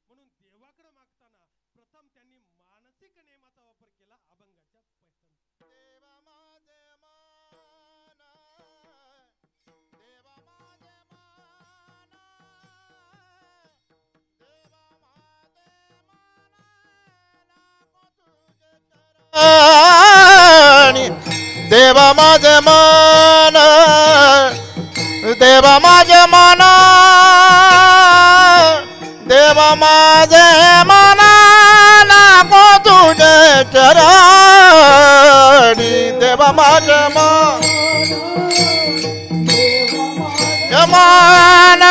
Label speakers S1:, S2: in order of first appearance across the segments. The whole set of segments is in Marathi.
S1: म्हणून देवाकडे मागताना प्रथम त्यांनी मानसिक नियमाचा वापर केला अभंगाच्या पैठण.
S2: देवा माझे मान, देवा माझे मान, देवा माझे मान, लागो तुझे चरणी. देवा माझे मान, देवा माझे मन,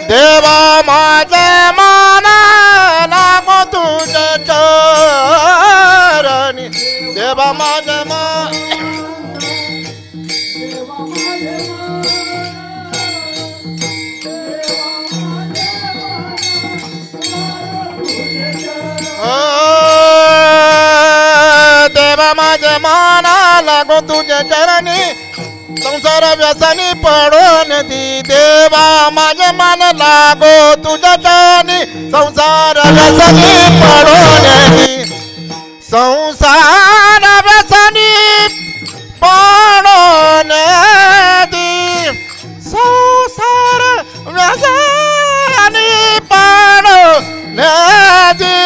S2: देवा माझे मन, लागो तुझे चरणी. देवा माझे मन, देवा माझे मन, लागो तुझे चरणी. देवा माझे मन, देवा माझे मन, लागो तुझे चरणी. संसार व्यसनी पडून दी. देवा माझे मन, लागो तुझे चरणी. संसार व्यसनी पडून दी. संसार व्यसनी पडून दी. संसार व्यसनी पडून दी.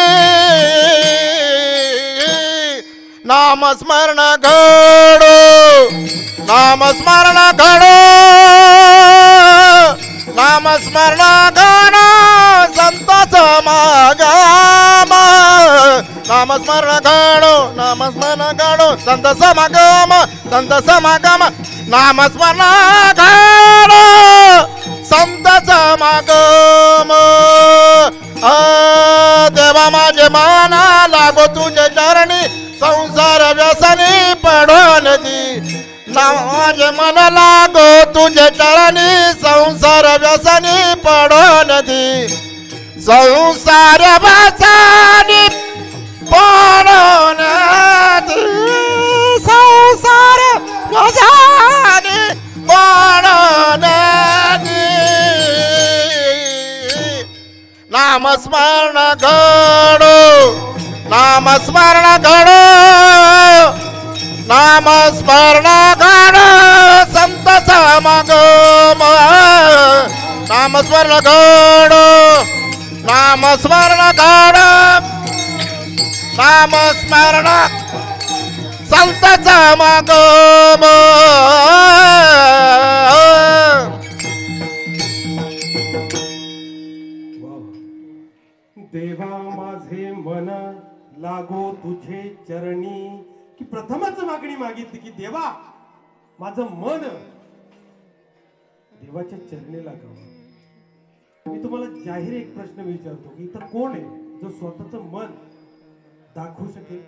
S2: नामस्मरण घडो, नामस्मरण घडो, नामस्मरण घडो, संत समागम. नामस्मरण घडो, नामस्मरण घडो, संत समागम, संत समागम. नामस्मरण घडो, संत समागम. देवा माझे मन, लागो तुझे चरणी. संसार व्यसनी पडून दी. माझे मन, लागो तुझे चरणी. संसार व्यसनी पडून दी. संसार व्यसनी पडून दी. संसार व्यसनी पडून दी. नामस्मरण घडो, नामस्मरण घडो, नामस्मरण घडो, संत समागम. नामस्मरण घडो, नामस्मरण घडो, नामस्मरण संत समागम.
S1: देवा माझे मन, लागो तुझे चरणी. की प्रथमच मागणी मागितली की देवा माझं मन देवाच्या चरणी लागावं. मी तुम्हाला जाहीर एक प्रश्न विचारतो की इथं कोण आहे जो स्वतःच मन दाखवू शकेल?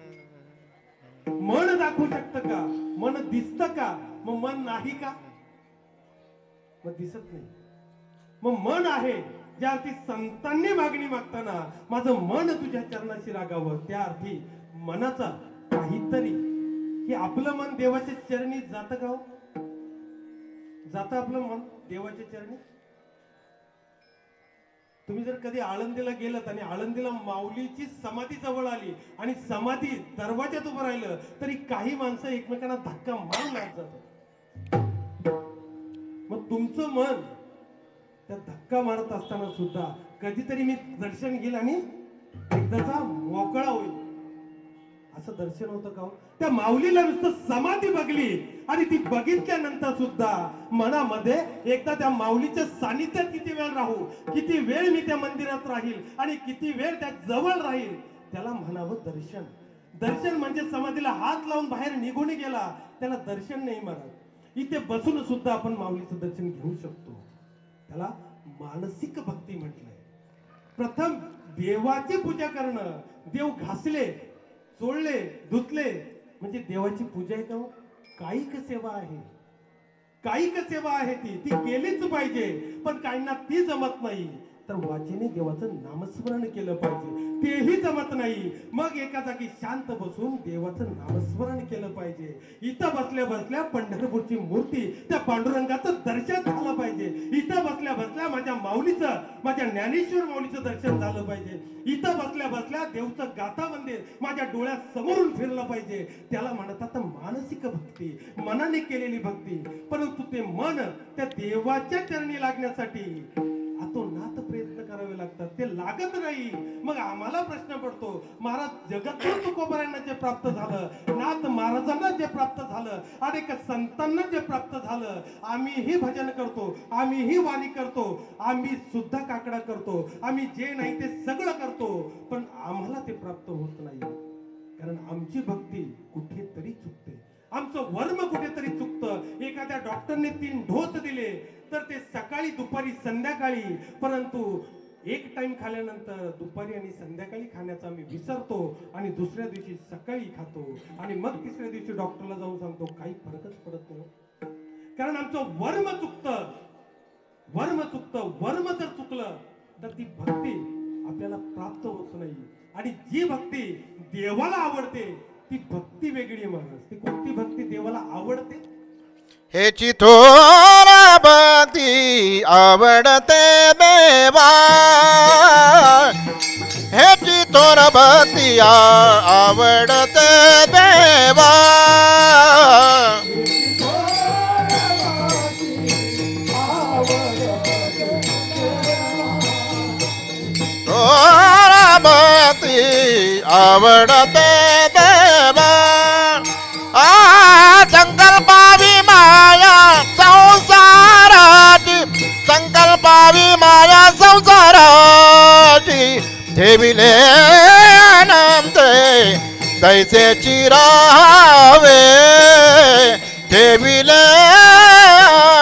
S1: मन दाखवू शकतं का? मन दिसतं का? मग मन नाही का? मग दिसत नाही. मग मन आहे ज्या अर्थी संतांनी मागणी मागताना माझं मन तुझ्या चरणाशी लागावं, त्या अर्थी मनाचा काहीतरी की आपलं मन देवाच्या चरणी जातं का? जातं आपलं मन देवाच्या चरणी? तुम्ही जर कधी आळंदीला गेलात आणि आळंदीला माऊलीची समाधी जवळ आली आणि समाधी दरवाज्यात उभं राहिलं तरी काही माणसं एकमेकांना धक्का मारून आत जातात. मग तुमचं मन त्या धक्का मारत असताना सुद्धा कधीतरी मी दर्शन घेईल आणि एकदाचा मोकळा होईल असं दर्शन होतं का? त्या माऊलीला नुसतं समाधी बघली आणि ती बघितल्यानंतर सुद्धा मनामध्ये एकदा त्या माऊलीच्या सानिध्यात किती वेळ राहू, किती वेळ मी त्या मंदिरात राहील आणि किती वेळ त्या जवळ राहील, त्याला म्हणावं दर्शन. दर्शन म्हणजे समाधीला हात लावून बाहेर निघून गेला त्याला दर्शन नाही म्हणत. इथे बसून सुद्धा आपण माऊलीचं दर्शन घेऊ शकतो. त्याला मानसिक भक्ती म्हटलंय. प्रथम देवाची पूजा करणं. देव घासले, चोळले, धुतले म्हणजे देवाची पूजा आहे का? कायिक सेवा आहे. कायिक सेवा आहे ती केलीच पाहिजे. पण काहींना ती जमत नाही तर वाचेने देवाचं नामस्मरण केलं पाहिजे, तेही जमत नाही. मग एका जागी शांत बसून देवाचं नामस्मरण केलं पाहिजे. इथं बसल्या बसल्या पंढरपूरची मूर्ती त्या पांडुरंगाचं दर्शन झालं पाहिजे. इथं बसल्या बसल्या माझ्या माऊलीचं, माझ्या ज्ञानेश्वर माऊलीचं दर्शन झालं पाहिजे. इथं बसल्या बसल्या देवचं गाथा मंदिर माझ्या डोळ्यात समोरून फिरलं पाहिजे. त्याला म्हणतात मानसिक भक्ती, मनाने केलेली भक्ती. परंतु ते मन त्या देवाच्या चरणी लागण्यासाठी अतोनात प्रयत्न करावे लागतात. ते लागत नाही. मग आम्हाला प्रश्न पडतो, महाराज जगद्गुरु तुकोबारायांना जे प्राप्त झालं, नाथ महाराजांना जे प्राप्त झालं, अनेक संतांना जे प्राप्त झालं, आम्हीही भजन करतो, आम्हीही वाणी करतो, आम्ही सुद्धा काकडा करतो, आम्ही जे नाही ते सगळं करतो, पण आम्हाला ते प्राप्त होत नाही. कारण आमची भक्ती कुठेतरी चुकते, आमचं वर्म कुठेतरी चुकतं. एखाद्या डॉक्टरने 3 डोस दिले तर ते सकाळी दुपारी संध्याकाळी, परंतु एक टाइम खाल्यानंतर दुपारी आणि संध्याकाळी खाण्याचा आम्ही विसरतो आणि दुसऱ्या दिवशी सकाळी खातो आणि मग तिसऱ्या दिवशी डॉक्टरला जाऊन सांगतो काही फरकच पडत नाही. कारण आमचं वर्म चुकतं, वर्म चुकतं. वर्म जर चुकलं तर ती भक्ती आपल्याला प्राप्त होत नाही. आणि जी भक्ती देवाला आवडते ती भक्ती वेगळी. महाराज, ती कोणती भक्ती देवाला आवडते?
S2: हेची थोर भक्ती आवडते देवा, हेची थोर भक्ती आवडते देवा. थोर भक्ती आवडते देवा. संकल्पावी माया संसाराची, संकल्पावी माया संसाराची, ठेविले अनंत दैसेची राहावे, ठेविले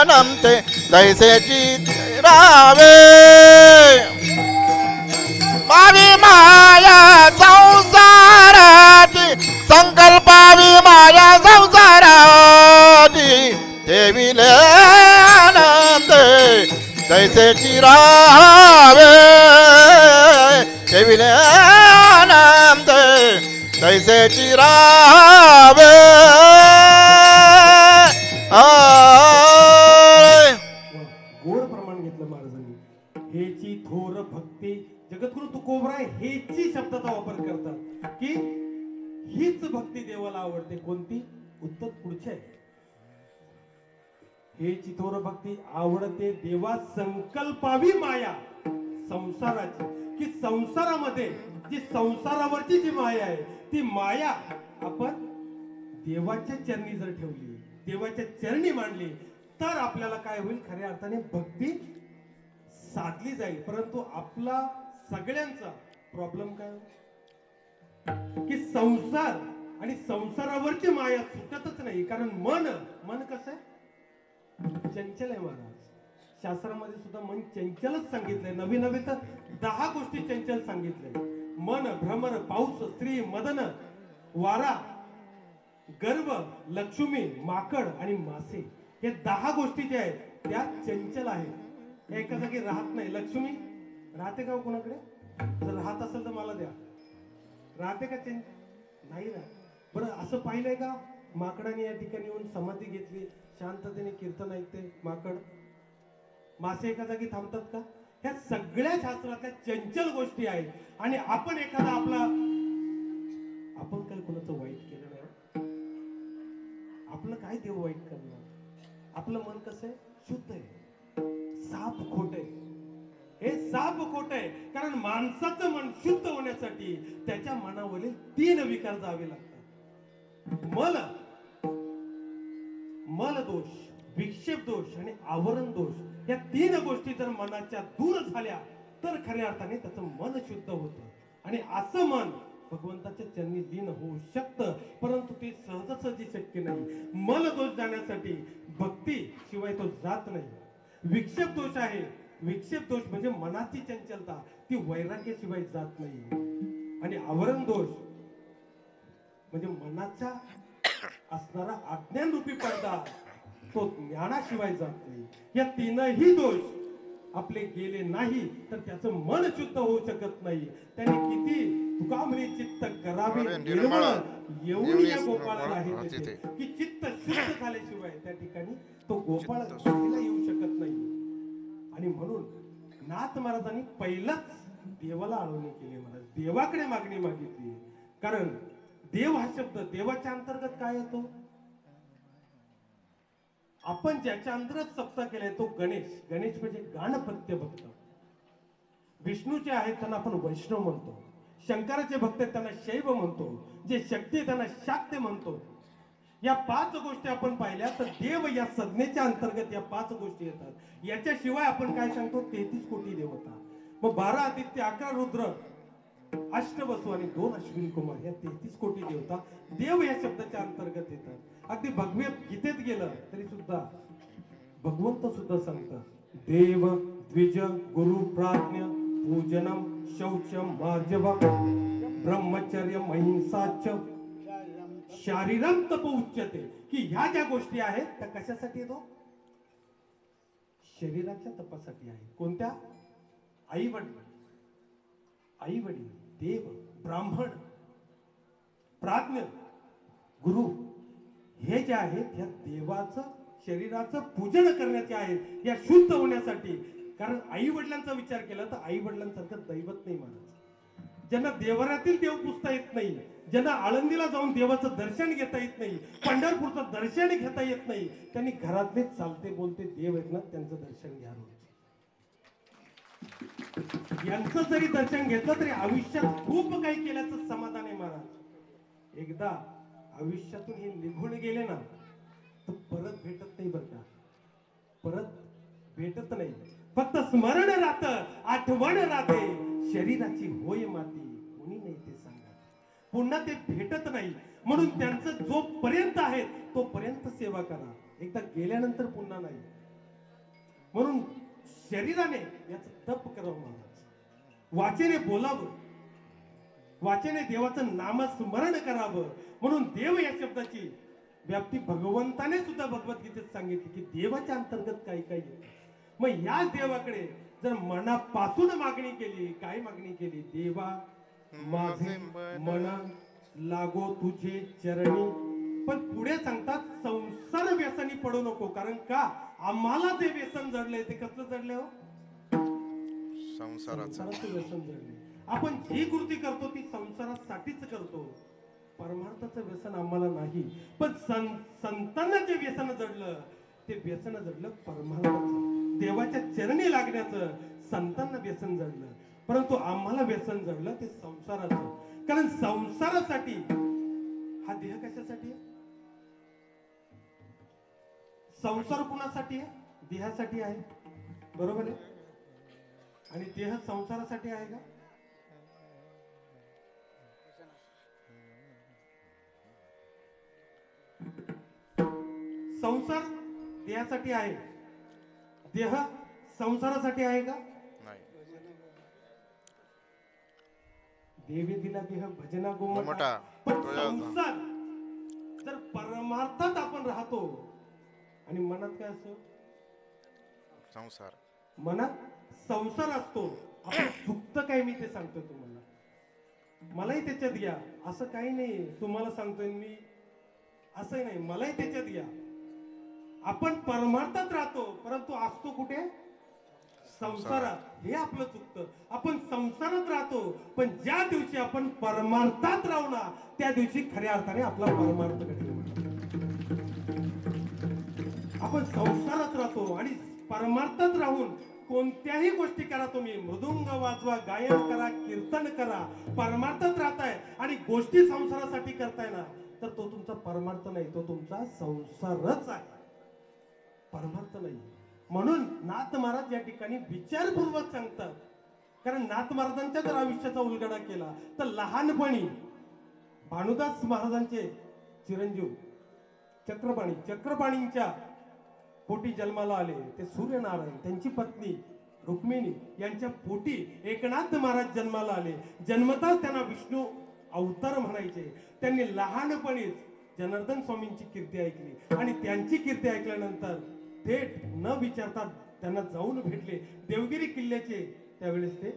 S2: अनंत दैसेची राहावे. पावी माया संसाराची, संकल्पावी माया संसाराची, ठेविले आनंद दैसेची राहावे, ठेविले आनंद दैसेची राहावे.
S1: गोड प्रमाण घेतलं महाराजांनी. हेची थोर भक्ती, जगद्गुरु तुकोबराय हेची शब्दाचा वापर करतात की हीच भक्ती देवाला आवडते. कोणती? उत्तर पुढचे आहे. हेची थोर भक्ती आवडते देवा संकल्पावी माया संसाराची, की संसारामध्ये जी संसारावरची जी माया आहे ती माया आपण देवाच्या चरणी जर ठेवली, देवाच्या चरणी मांडली तर आपल्याला काय होईल? खऱ्या अर्थाने भक्ती साधली जाईल. परंतु आपला सगळ्यांचा प्रॉब्लेम काय, की संसार आणि संसारावरची माया सुटतच नाही. कारण मन कसं आहे? चंचल आहे महाराज. शास्त्रामध्ये सुद्धा मन चंचलच सांगितलंय. नवी नवी तर 10 गोष्टी चंचल सांगितल्या. मन, भ्रमर, पाऊस, स्त्री, मदन, वारा, गर्व, लक्ष्मी, माकड आणि मासे, हे 10 गोष्टी ज्या आहेत त्या चंचल आहेत. एका जागी राहत नाही. लक्ष्मी राहते का कोणाकडे? जर राहत असेल तर मला द्या. राहते का? नाही राहत. बरं, असं पाहिलंय का माकडाने या ठिकाणी येऊन समाधी घेतली, शांततेने कीर्तन ऐकते माकड? मासे एका जागी थांबतात का? ह्या सगळ्या शास्त्रातल्या चंचल गोष्टी आहेत. आणि आपण एखादा आपण काही कोणाचं वाईट केलं नाही, आपलं काय देव वाईट करणार? आपलं मन कसं आहे? शुद्ध आहे. साप खोट आहे. हे साप खोट आहे. कारण माणसाचं मन शुद्ध होण्यासाठी त्याच्या मनावरील 3 विकार जावे लागतात. मल दोष, विक्षेप दोष आणि आवरण दोष, या 3 गोष्टी जर मनाच्या दूर झाल्या तर खऱ्या अर्थाने त्याचं मन शुद्ध होतं. आणि असं मन भगवंताच्या चरणी लीन होऊ शकतं. परंतु ते सहजासहजी शक्य नाही. मल दोष जाण्यासाठी भक्ती शिवाय तो जात नाही. विक्षेप दोष आहे. विक्षेप दोष म्हणजे मनाची चंचलता, ती वैराग्याशिवाय जात नाही. आणि आवरण दोष म्हणजे मनाचा असणारा अज्ञान रूपी पडदा, तो ज्ञानाशिवाय जात नाही. या 3ही दोष आपले गेले नाही तर त्याचं मन शुद्ध होऊ शकत नाही. त्याने किती तुका म्हणे चित्त करावे निर्मळ, येऊन या गोपाळाला आहे तेथे, की चित्त शुद्ध झाल्याशिवाय त्या ठिकाणी तो गोपाळ येऊ शकत नाही. आणि म्हणून नाथ महाराजांनी पहिलाच देवाला आळवणी केली, महाराज देवाकडे मागणी मागितली. कारण देव हा शब्द देवाच्या अंतर्गत काय येतो? आपण ज्याच्या अंतर्गत सप्ताह केलाय तो गणेश. गणेश म्हणजे गाणपत्य भक्त. विष्णूचे आहेत त्यांना आपण वैष्णव म्हणतो. शंकराचे भक्त आहेत त्यांना शैव म्हणतो. जे शक्ती आहे त्यांना शाक्य म्हणतो. या 5 गोष्टी आपण पाहिल्या तर देव या संज्ञेच्या अंतर्गत या 5 गोष्टी येतात. याच्याशिवाय आपण काय सांगतो? 33 कोटी देवता. मग 12 आदित्य, 11 रुद्र, अष्टवसु आणि 2 अश्विन कुमार या 33 कोटी देवता देव या शब्दाच्या अंतर्गत येतात. अगदी भगवत गीतेत गेलं तरी सुद्धा भगवंत सुद्धा सांगतात देव द्विज गुरु प्राज्ञ पूजनम शौचम मार्जव ब्रह्मचर्य महिंसाच शारीरम तप उच्यते. की ह्या ज्या गोष्टी आहेत त्या कशासाठी येतो? शरीराच्या तपासाठी आहेत. कोणत्या? आई वडील, देव, ब्राह्मण, प्राज्ञ, गुरु हे जे आहेत या देवाचं शरीराचं पूजन करण्याचे आहेत या शुद्ध होण्यासाठी. कारण आई वडिलांचा विचार केला तर आई वडिलांसारखं दैवत नाही महाराज. ज्यांना देवरातील देव पुजता येत नाही, ज्यांना आळंदीला जाऊन देवाचं दर्शन घेता येत नाही, पंढरपूरचं दर्शन घेता येत नाही, त्यांनी घरातले चालते बोलते देव आहेत ना त्यांचं दर्शन घ्या रोज. यांचं जरी दर्शन घेतलं तरी आयुष्यात खूप काही केल्याचं समाधान आहे महाराज. एकदा आयुष्यातून हे निघून गेले ना तर परत भेटत नाही बरं का. परत भेटत नाही. फक्त स्मरण राहतं, आठवण राहते. शरीराची होय माती कोणी नाही ते सांगा. पुन्हा ते भेटत नाही. म्हणून त्यांचं जोपर्यंत आहे तोपर्यंत सेवा करा. एकदा गेल्यानंतर पुन्हा नाही. म्हणून शरीराने याच तप करावं महाराज. वाचेने बोलावं, वाचेने देवाचं नामस्मरण करावं. म्हणून देव या शब्दाची व्याप्ती भगवंताने सुद्धा भगवद्गीतेत सांगितली की देवाच्या अंतर्गत काही काही येतं. मग याच देवाकडे जर मनापासून मागणी केली, काय मागणी केली? देवा माझे मन लागो तुझे चरणी. पण पुढे सांगतात संसार व्यसनी पडू नको. कारण का? आम्हाला जे व्यसन जडले ते कसलं जडले हो? संसाराचं व्यसन जडले. आपण जी कृती करतो ती संसारासाठीच करतो. परमार्थाचं व्यसन आम्हाला नाही. पण संतांना जे व्यसन जडलं ते व्यसन जडलं परमार्थाचं, देवाच्या चरणी लागण्याचं. संतांना व्यसन जडलं, परंतु आम्हाला व्यसन जडलं ते संसाराचं. कारण संसारासाठी हा देह कशासाठी आहे? संसार कुणासाठी आहे? देहासाठी आहे. बरोबर आहे. आणि देह संसारासाठी आहे का? संसार देहासाठी आहे, देह संसारासाठी आहे का?
S2: नाही.
S1: देवी दिला देह भजना
S2: गोमटा.
S1: पण संसार जर परमार्थात आपण राहतो आणि मनात काय असतो?
S2: संसार.
S1: मनात संसार असतो. आपण चुकतं काय मी ते सांगतोय तुम्हाला. मलाही त्याच्यात घ्या असं काही नाही. तुम्हाला सांगतोय मी असं नाही. मलाही त्याच्यात घ्या. आपण परमार्थात राहतो परंतु असतो कुठे? संसारात. हे आपलं चुकतं. आपण संसारात राहतो पण ज्या दिवशी आपण परमार्थात राहू ना त्या दिवशी खऱ्या अर्थाने आपला परमार्थ घडला. आपण संसारात राहतो आणि परमार्थात राहून कोणत्याही गोष्टी करा. तुम्ही मृदुंग वाजवा, गायन करा, कीर्तन करा, परमार्थात राहताय आणि गोष्टी संसारासाठी करताय ना तर तो तुमचा परमार्थ नाही, तो तुमचा संसारच आहे, परमार्थ नाही. म्हणून नाथ महाराज या ठिकाणी विचारपूर्वक सांगतात. कारण नाथ महाराजांच्या जर आयुष्याचा उलगडा केला तर लहानपणी भानुदास महाराजांचे चिरंजीव चक्रपाणींच्या पोटी जन्माला आले ते सूर्यनारायण. त्यांची पत्नी रुक्मिणी यांच्या पोटी एकनाथ महाराज जन्माला आले. जन्मताच त्यांना विष्णू अवतार म्हणायचे. त्यांनी लहानपणीच जनार्दन स्वामींची कीर्ती ऐकली आणि त्यांची कीर्ती ऐकल्यानंतर थेट न विचारता त्यांना जाऊन भेटले. देवगिरी किल्ल्याचे त्यावेळेस ते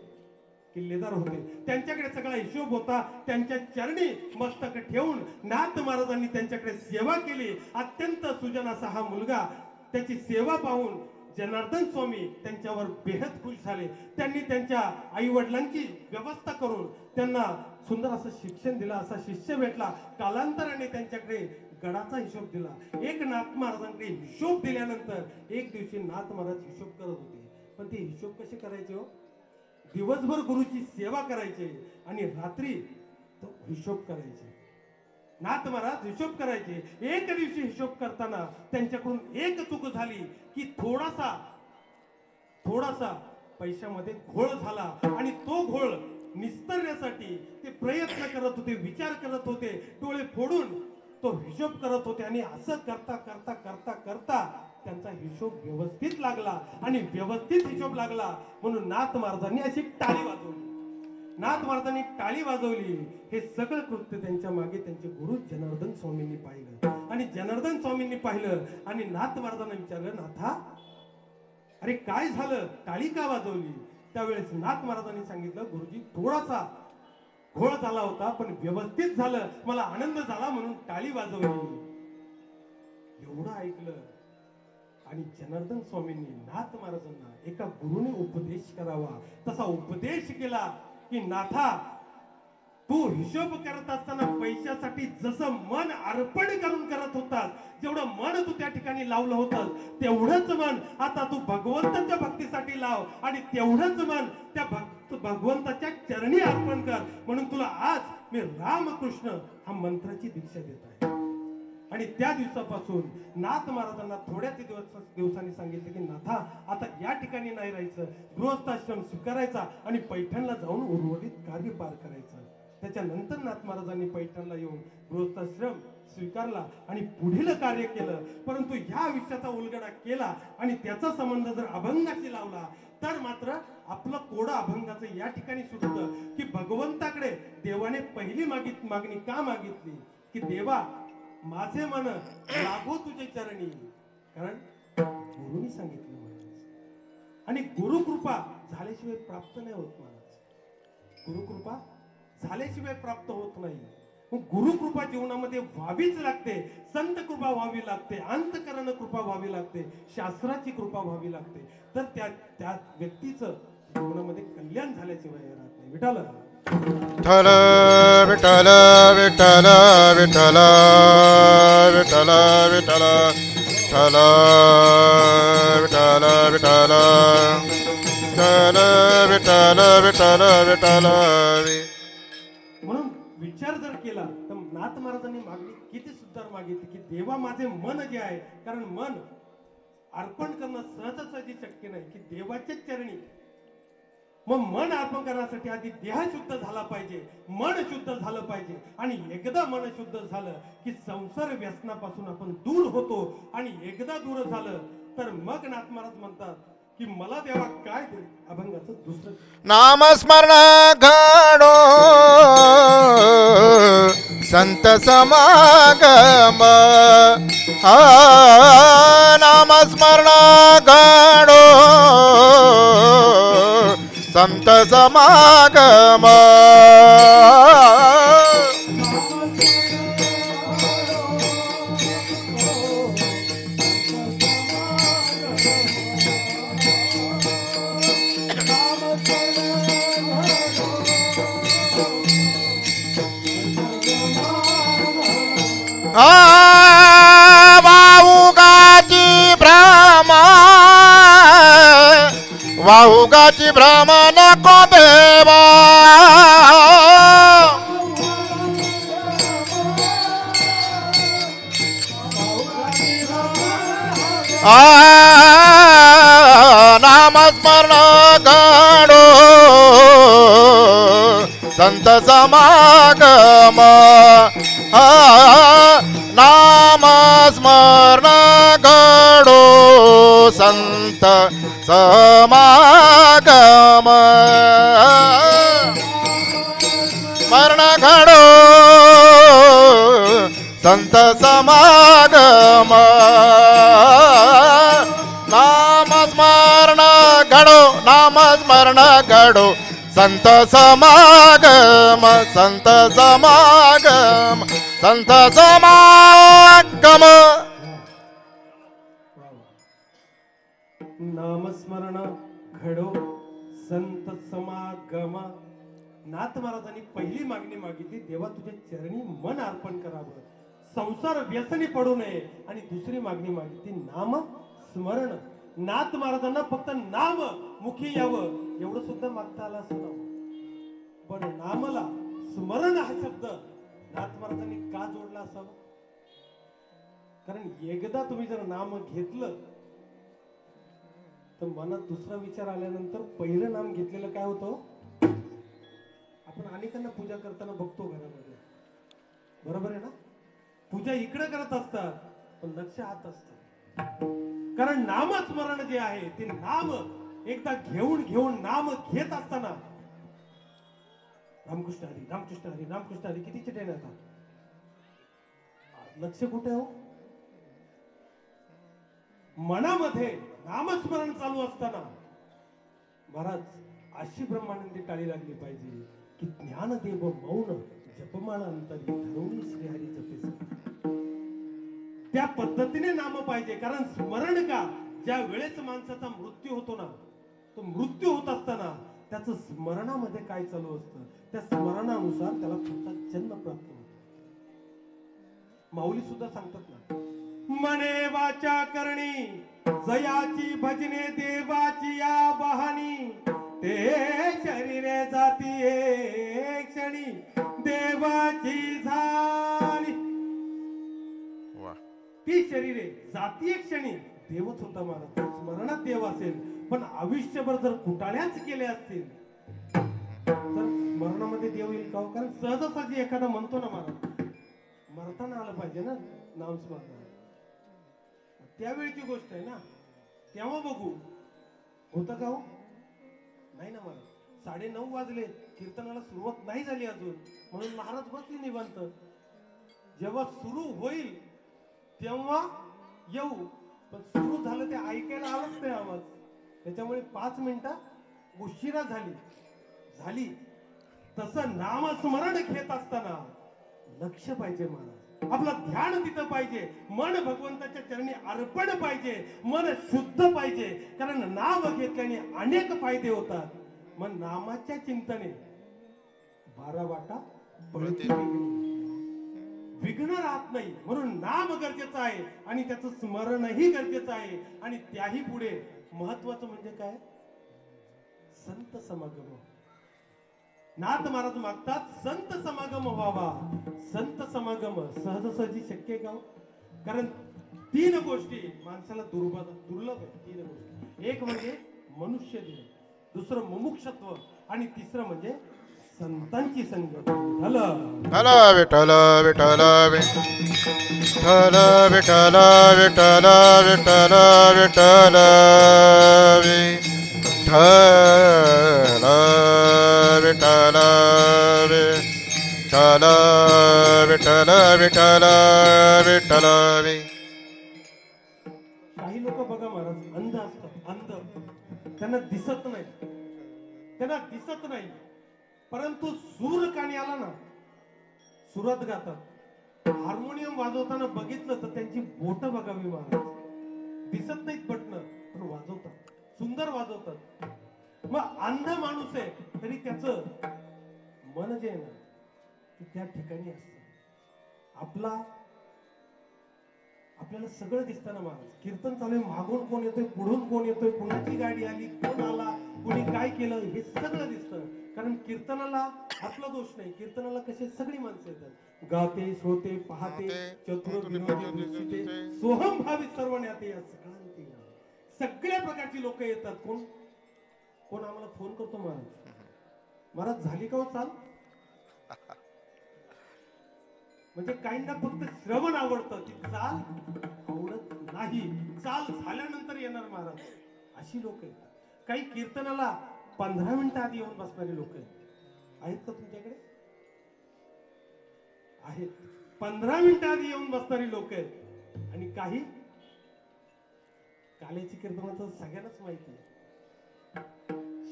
S1: किल्लेदार होते. त्यांच्याकडे सगळा हिशोब होता. त्यांच्या चरणी मस्तक ठेवून नाथ महाराजांनी त्यांच्याकडे सेवा केली. अत्यंत सुजन असा हा मुलगा. त्याची सेवा पाहून जनार्दन स्वामी त्यांच्यावर बेहद खुश झाले. त्यांनी त्यांच्या आई वडिलांची व्यवस्था करून त्यांना सुंदर असं शिक्षण दिलं. असा शिष्य भेटला. कालांतराने त्यांच्याकडे गडाचा हिशोब दिला. एक नाथ महाराजांकडे हिशोब दिल्यानंतर एक दिवशी नाथ महाराज हिशोब करत होते. पण ते हिशोब कसे करायचे हो? दिवसभर गुरुची सेवा करायचे आणि रात्री तो हिशोब करायचे. नाथ महाराज हिशोब करायचे. एक दिवशी हिशोब करताना त्यांच्याकडून एक चूक झाली की थोडासा पैशामध्ये घोळ झाला आणि तो घोळ निस्तरण्यासाठी ते प्रयत्न करत होते, विचार करत होते, डोळे फोडून तो हिशोब करत होते. आणि असं करता करता करता करता त्यांचा हिशोब व्यवस्थित लागला आणि व्यवस्थित हिशोब लागला म्हणून नाथ महाराजांनी अशी टाळी वाजवली. नाथ महाराजांनी टाळी वाजवली. हे सगळं कृत्य त्यांच्या मागे त्यांचे गुरु जनार्दन स्वामींनी पाहिलं. आणि जनार्दन स्वामींनी पाहिलं आणि नाथ महाराजांना विचारलं, नाथा अरे काय झालं, टाळी का वाजवली? त्यावेळेस नाथ महाराजांनी सांगितलं, गुरुजी थोडासा घोळ झाला होता पण व्यवस्थित झालं, मला आनंद झाला म्हणून टाळी वाजवली. एवढं ऐकलं आणि जनार्दन स्वामींनी नाथ महाराजांना एका गुरुने उपदेश करावा तसा उपदेश केला की नाथा, तू हिशोब करत असताना पैशासाठी जसं मन अर्पण करून करत होतास, जेवढं मन तू त्या ठिकाणी लावलं होतं तेवढंच मन आता तू भगवंताच्या भक्तीसाठी लाव आणि तेवढंच मन त्या भगवंताच्या चरणी अर्पण कर. म्हणून तुला आज मी रामकृष्ण हा मंत्राची दीक्षा देत आहे. आणि त्या दिवसापासून नाथ महाराजांना थोड्याच दिवसांनी सांगितले की नाथा, आता या ठिकाणी नाही राहायचं, गृहस्थाश्रम स्वीकारायचा आणि पैठणला जाऊन उर्वरित कार्य पार करायचं. त्याच्यानंतर नाथ महाराजांनी पैठणला येऊन गृहस्थाश्रम स्वीकारला आणि पुढील कार्य केलं. परंतु ह्या आयुष्याचा उलगडा केला आणि त्याचा संबंध जर अभंगाशी लावला तर मात्र आपलं कोडं अभंगाचं या ठिकाणी सुटतं की भगवंताकडे देवाने पहिली मागणी का मागितली की देवा, माझे मन लागो तुझे चरणी. कारण गुरुनी सांगितलं महाराज. आणि गुरुकृपा झाल्याशिवाय प्राप्त नाही होत महाराज. गुरुकृपा झाल्याशिवाय प्राप्त होत नाही. मग गुरुकृपा जीवनामध्ये व्हावीच लागते. संत कृपा व्हावी लागते, अंतकरण कृपा व्हावी लागते, शास्त्राची कृपा व्हावी लागते. तर त्या व्यक्तीचं जीवनामध्ये कल्याण झाल्याशिवाय राहत नाही. विठाला
S2: विठ्ठल विठ्ठल विठ्ठल विठ्ठल विठ्ठल विठ्ठल विठ्ठल विठ्ठल विठ्ठल विठ्ठल विठ्ठल विठ्ठल.
S1: म्हणून विचार जर केला तर नाथ महाराजांनी मागणी किती सुंदर मागितली की देवा, माझे मन जे आहे, कारण मन अर्पण करणं सहजासहजी शक्य नाही की देवाच्या चरणी. मग मन अर्पण करण्यासाठी आधी देह शुद्ध झाला पाहिजे, मन शुद्ध झालं पाहिजे. आणि एकदा मन शुद्ध झालं की संसार व्यसनापासून आपण दूर होतो. आणि एकदा दूर झालं तर मग नाथ महाराज म्हणतात की मला देवा काय दे. अभंगाचं दुसरं
S2: नामस्मरण घडो संत समागम. नामस्मरण घडो संत समागम. वाहुगाची भ्रमा, वाहुगाची भ्रम नको देवा. नामस्मरण घडो संत समागम. नामस्मरण घडो संत समागम. स्मरण घडो संत समागम. नामस्मरण घडो, नामस्मरण घडो संत समागम. संत समागम, संत समागम.
S1: घडो संत समागम. नाथ महाराजांनी पहिली मागणी मागितली, देवा तुझ्या चरणी मन अर्पण करावं, संसार व्यसनी पडू नये. आणि दुसरी मागणी मागितली नाम स्मरण. नाथ महाराजांना फक्त नाम मुखी यावं एवढं सुद्धा मागता आलं असं नव्हतं, पण नामला स्मरण हा शब्द नाथ महाराजांनी का जोडला असावा? कारण एकदा तुम्ही जर नाम घेतलं तर मनात दुसरा विचार आल्यानंतर पहिलं नाम घेतलेलं काय होतं? आपण अनेकांना पूजा करताना बघतो घरामध्ये, बरोबर आहे ना? पूजा इकडे करत असतात पण लक्ष आत असत. कारण नामस्मरण जे आहे ते नाम एकदा घेऊन घेऊन नाम घेत असताना रामकृष्ण हरी रामकृष्ण हरी रामकृष्ण हरी किती चिठ्ठ्या येतात, लक्ष कुठे हो? मनामध्ये नामस्मरण चालू असताना महाराज अशी ब्रह्मानंदी टाळी लागली पाहिजे की ज्ञानदेव मौन जपमाळ अंतरी धरुणी श्रीहरी जपेस. त्या पद्धतीने नाम पाहिजे. कारण स्मरण का, ज्या वेळेस माणसाचा मृत्यू होतो ना, तो मृत्यू होत असताना त्याचं स्मरणामध्ये काय चालू असतं, त्या स्मरणानुसार त्याला पुढचा जन्म प्राप्त होतो. माऊली सुद्धा सांगतात ना, मने वाचा करणी जयाची भजने देवाची या बहानी, ते शरीरे जाती एक क्षणी देवाची झाली. ती शरीरे जाती एक क्षणी देवच होता महाराज. स्मरणात देव असेल पण आयुष्यभर जर कुटाळ्याच केल्या असतील तर स्मरणामध्ये देव येईल का? कारण सहजासहजी एखादा म्हणतो ना महाराज, मरताना आलं पाहिजे ना नाम स्मरण, त्यावेळची गोष्ट आहे ना, तेव्हा बघू. होतं का हो? नाही ना महाराज. 9:30 वाजले, कीर्तनाला सुरुवात नाही झाली अजून, म्हणून महाराज बसले निवांत. जेव्हा सुरू होईल तेव्हा येऊ, पण सुरू झालं ते ऐकायला आलंच नाही आवाज, त्याच्यामुळे 5 मिनिटं उशिरा झाली. तसं नामस्मरण घेत असताना लक्ष पाहिजे महाराज, आपलं ध्यान तिथं पाहिजे, मन भगवंताच्या चरणी अर्पण पाहिजे, मन शुद्ध पाहिजे. कारण नाम घेतल्याने अनेक फायदे होतात. मग नामाच्या चिंतने 12 वाटा विघ्न राहत नाही. म्हणून नाम गरजेचं आहे आणि त्याचं स्मरणही गरजेचं आहे. आणि त्याही पुढे महत्वाचं म्हणजे काय? संत समागम. नाथ महाराज मागतात संत समागम व्हावा. संत समागम सहजासहजी शक्य आहे का? कारण 3 गोष्टी माणसाला दुर्लभ आहे. 3 गोष्टी. एक म्हणजे मनुष्य देह, दुसरं मुमुक्षत्व आणि तिसरं म्हणजे संतांची संगत.
S2: विठ्ठल विठ्ठल विठ्ठल विठ्ठल विठ्ठल विठ्ठल विठ्ठल विठ्ठल विठ्ठल विठ्ठल विठ्ठल विठ्ठल.
S1: काही लोक बघा महाराज अंध असतात, अंध, त्यांना दिसत नाही, परंतु सूर कानी आला ना सुरात गातात. हार्मोनियम वाजवताना बघितलं तर त्यांची बोट बघावी महाराज. दिसत नाहीत बटणं पण वाजवतात, सुंदर वाजवतात. मग अंध माणूस आहे तरी त्याचं मन जे आहे ना ते त्या ठिकाणी असतं. आपल्याला सगळं दिसतं ना महाराज. कीर्तन चालू आहे, मागून कोण येतोय, पुढून कोण येतोय, कुणाची गाडी आली, कोण आला, कोणी काय केलं, हे सगळं दिसतं. कारण कीर्तनाला आपला दोष नाही. कीर्तनाला कसे सगळी माणसं येतात, गाते, श्रोते, पाहते, चतुर, विनोदी, दुष्टिते, सोहम भावी सर्व ज्ञाते, या सगळ्या प्रकारची लोक येतात. कोण आम्हाला फोन करतो महाराज झाली का हो चाल? म्हणजे काहींना फक्त श्रवण आवडतं, ती चाल आवडत नाही. चाल झाल्यानंतर येणार महाराज, अशी लोक आहेत. काही कीर्तनाला 15 मिनिटं आधी येऊन बसणारी लोक आहेत का तुमच्याकडे? आहेत. 15 मिनिटं आधी येऊन बसणारी लोक आहेत. आणि काही काल्याची कीर्तनाचं सगळ्यांनाच माहिती आहे.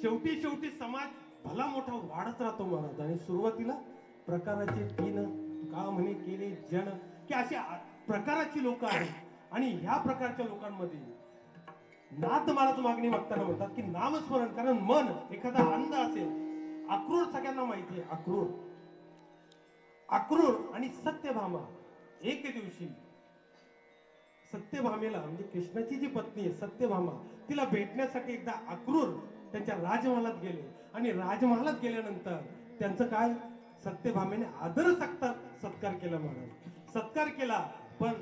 S1: शेवटी समाज भला मोठा वाढत राहतो महाराज. आणि सुरुवातीला प्रकाराचे 3 का म्हणे केले जन, की अशा प्रकाराची लोक आहेत. आणि ह्या प्रकारच्या लोकांमध्ये नाथ महाराज मागणी मागताना म्हणतात की नामस्मरण, कारण मन एखादा अंध असेल, अक्रूर सगळ्यांना माहिती आहे, अक्रूर अक्रूर आणि सत्यभामा एक दिवशी सत्यभामेला म्हणजे कृष्णाची जी पत्नी आहे सत्यभामा, तिला भेटण्यासाठी एकदा अक्रूर त्यांच्या राजमहालात गेले आणि राजमहालात गेल्यानंतर त्यांचं काय, सत्यभामेने आदर सत्कार केला, महाराज सत्कार केला, पण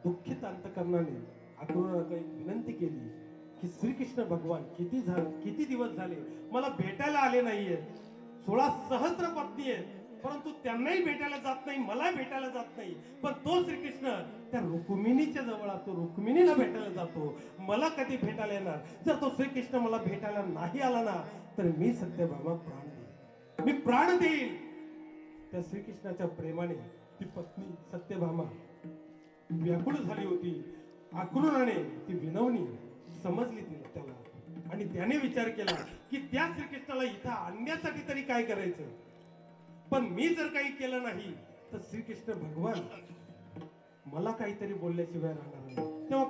S1: दुःखित अंतकरणाने अक्रूराला काही विनंती केली की श्रीकृष्ण भगवान किती दिवस झाले मला भेटायला आले नाहीये, 16 सहस्र पत्नी आहेत परंतु त्यांनाही भेटायला जात नाही, मला भेटायला जात नाही, पण तो श्रीकृष्ण त्या रुक्मिणीच्या जवळ असतो, रुक्मिणीला भेटायला जातो, मला कधी भेटायला येणार, जर तो श्रीकृष्ण मला भेटायला नाही आला ना तर मी सत्यभामा प्राण देईल, मी प्राण देईल. त्या श्रीकृष्णाच्या प्रेमाने ती पत्नी सत्यभामा व्याकुळ झाली होती. अक्रूराने ती विनवणी समजली त्याला आणि त्याने विचार केला की त्या श्रीकृष्णाला इथं आणण्यासाठी तरी काय करायचं, पण मी जर काही केलं नाही तर श्रीकृष्ण भगवान मला काहीतरी बोलल्याशिवाय राहणार नाही, तेव्हा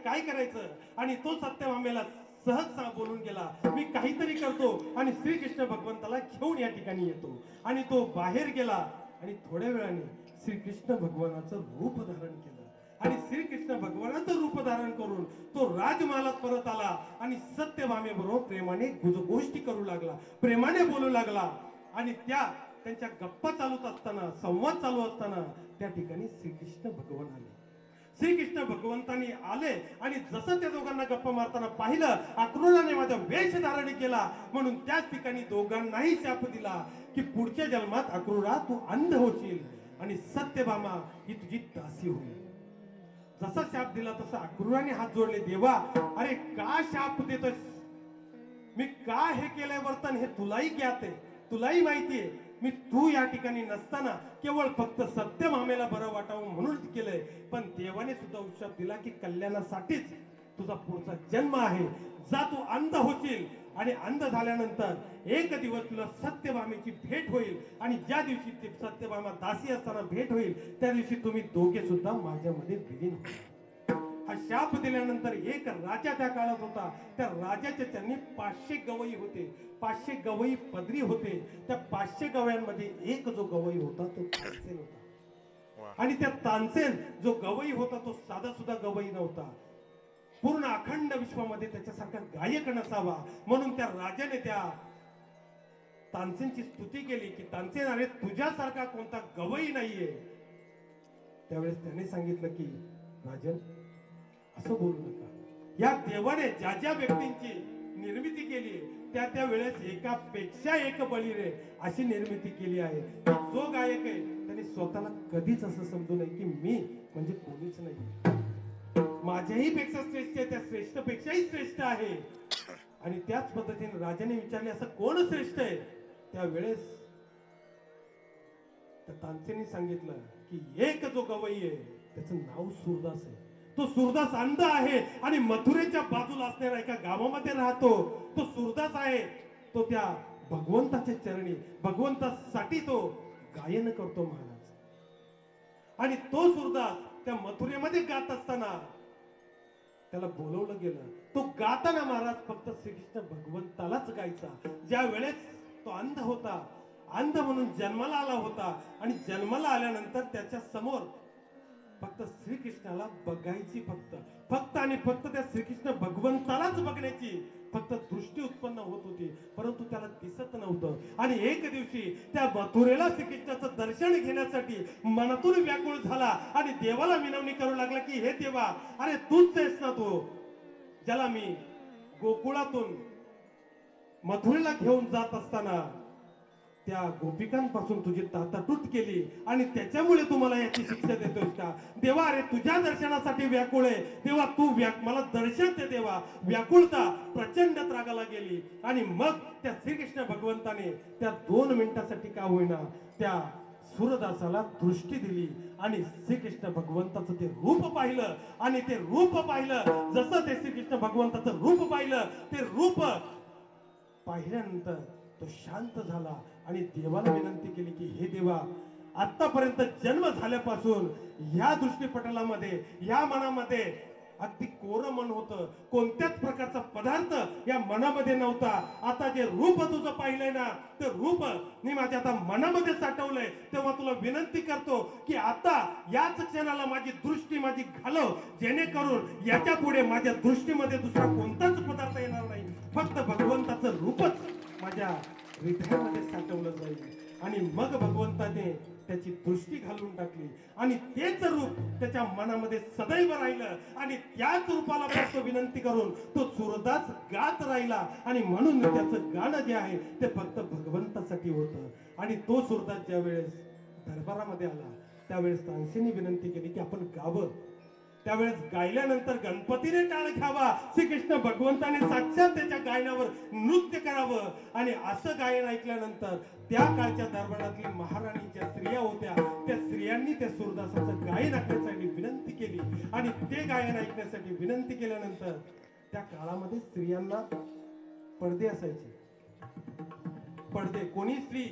S1: काय करायचं. आणि तो सत्यभामेला सहज बोलून गेला, मी काहीतरी करतो आणि श्रीकृष्ण भगवंताला घेऊन या ठिकाणी येतो. आणि तो बाहेर गेला आणि थोड्या वेळाने श्रीकृष्ण भगवानाचं रूप धारण केलं आणि श्रीकृष्ण भगवानाचं रूप धारण करून तो राजमहालात परत आला आणि सत्यभामेबरोबर प्रेमाने गोष्टी करू लागला, प्रेमाने बोलू लागला. आणि त्यांच्या गप्पा चालूच असताना, संवाद चालू असताना त्या ठिकाणी श्रीकृष्ण भगवान आले. श्रीकृष्ण भगवंतांनी आले आणि जसं त्या दोघांना गप्पा मारताना पाहिलं, अक्रूराने माझा वेश धारण केला म्हणून त्याच ठिकाणी दोघांनाही शाप दिला की पुढच्या जन्मात अक्रूरा तू अंध होशील आणि सत्यभामा ही तुझी दासी होईल. जसा शाप दिला तसा अक्रूराने हात जोडले, देवा अरे का शाप देतोस, मी का हे केलंय वर्तन हे तुलाही ज्ञात आहे, तुलाही माहितीये, मी तू या ठिकाणी नसताना केवळ फक्त सत्यभामेला बरं वाटावं म्हणून केलंय, पण देवाने सुद्धा उत्शाप दिला की कल्याणासाठीच तुझा पुढचा जन्म आहे, जा तू अंध होशील आणि अंध झाल्यानंतर एक दिवस तुला सत्यभामेची भेट होईल आणि ज्या दिवशी ती सत्यभामा दासी असताना भेट होईल त्या दिवशी तुम्ही दोघे सुद्धा माझ्यामध्ये विलीन होईल. हा शाप दिल्यानंतर एक राजा त्या काळात होता, त्या राजाचे त्यांनी 500 गवई होते, 500 गवई पदरी होते. त्या 500 गवयांमध्ये एक जो गवई होता तो तानसेन होता. आणि त्या तानसेन जो गवई होता तो साधा सुद्धा गवई नव्हता, पूर्ण अखंड विश्वामध्ये त्याच्यासारखा गायक नसावा म्हणून त्या राजाने त्या तानसेनची स्तुती केली की तानसेन अरे तुझ्यासारखा कोणता गवई नाहीये. त्यावेळेस त्याने सांगितलं की राजन असं बोलू नका, या देवाने ज्या ज्या व्यक्तींची निर्मिती केली त्या वेळेस एकापेक्षा एक बळी रे अशी निर्मिती केली आहे. जो गायक आहे त्याने स्वतःला कधीच असं समजू नये की मी म्हणजे कोणीच नाही, माझ्याही पेक्षा श्रेष्ठ आहे, त्या श्रेष्ठ पेक्षाही श्रेष्ठ आहे. आणि त्याच पद्धतीने राजाने विचारले असं कोण श्रेष्ठ आहे, त्यावेळेस त्या तानसेनी सांगितलं की एक जो गवई आहे त्याचं नाव सूरदास आहे, तो सूरदास अंध आहे आणि मथुरेच्या बाजूला असणाऱ्या एका गावामध्ये राहतो. तो सूरदास आहे, तो त्या भगवंताच्या चरणी भगवंतासाठी तो गायन करतो महाराज. आणि तो सूरदास त्या मथुरेमध्ये गात असताना त्याला बोलवलं गेलं, तो गाताना महाराज फक्त श्रीकृष्ण भगवंतालाच गायचा. ज्या वेळेस तो अंध होता, अंध म्हणून जन्माला आला होता आणि जन्माला आल्यानंतर त्याच्या समोर फक्त श्रीकृष्णाला बघायची, फक्त आणि फक्त त्या श्रीकृष्ण भगवंतालाच बघण्याची फक्त दृष्टी उत्पन्न होत होती, परंतु त्याला दिसत नव्हतं. आणि एक दिवशी त्या मथुरेला श्रीकृष्णाचं दर्शन घेण्यासाठी मनातून व्याकुळ झाला आणि देवाला विनवणी करू लागला की हे देवा अरे तूच आहेस ना तो ज्याला मी गोकुळातून मथुरेला घेऊन जात असताना त्या गोपिकांपासून तुझी ताटातूट केली आणि त्याच्यामुळे तुम्हाला याची शिक्षा देतोस का देवा, अरे तुझ्या दर्शनासाठी व्याकुळ आहे देवा, तू मला दर्शन दे देवा. व्याकुळता प्रचंड त्रागाला गेली आणि मग त्या श्रीकृष्ण भगवंताने त्या 2 मिनिटासाठी का होईना त्या सूरदासाला दृष्टी दिली आणि श्रीकृष्ण भगवंताचं ते रूप पाहिलं. आणि ते रूप पाहिलं, जसं ते श्रीकृष्ण भगवंताचं रूप पाहिलं, ते रूप पाहिल्यानंतर तो शांत झाला आणि देवाला विनंती केली की हे देवा, आतापर्यंत जन्म झाल्यापासून या दृष्टीपटलामध्ये या मनामध्ये अगदी कोरं मन होतं, कोणत्याच प्रकारचा पदार्थ या मनामध्ये नव्हता. आता जे रूप तुझं पाहिलंय ना, ते रूप मी माझ्या आता मनामध्ये साठवलंय. तेव्हा तुला विनंती करतो की आता याच क्षणाला माझी दृष्टी माझी घालव, जेणेकरून याच्या पुढे माझ्या दृष्टीमध्ये दुसरा कोणताच पदार्थ येणार नाही. फक्त भगवंताचं रूपच माझ्या हृदयामध्ये साठवलं जाईल. आणि मग भगवंताने त्याची दृष्टी घालून टाकली आणि तेच रूप त्याच्या मनामध्ये सदैव राहिलं. आणि त्याच रूपाला फक्त विनंती करून तो सुरदास गात राहिला. आणि म्हणून त्याचं गाणं जे आहे ते फक्त भगवंतासाठी होतं. आणि तो सुरदास ज्या वेळेस दरबारामध्ये आला त्यावेळेस तानसेनी विनंती केली की आपण गावं. त्यावेळेस गायल्यानंतर गणपतीने टाळ घ्यावा. श्रीकृष्ण भगवंताने साक्षात त्याच्या गायनावर नृत्य करावं. आणि असं गायन ऐकल्यानंतर त्या काळच्या दरबारातली महाराणी ज्या स्त्रिया होत्या त्या स्त्रियांनी त्या सुरदासाचं गायन ऐकण्यासाठी विनंती केली. आणि ते गायन ऐकण्यासाठी विनंती केल्यानंतर त्या काळामध्ये स्त्रियांना पडदे असायचे. पडदे, कोणी स्त्री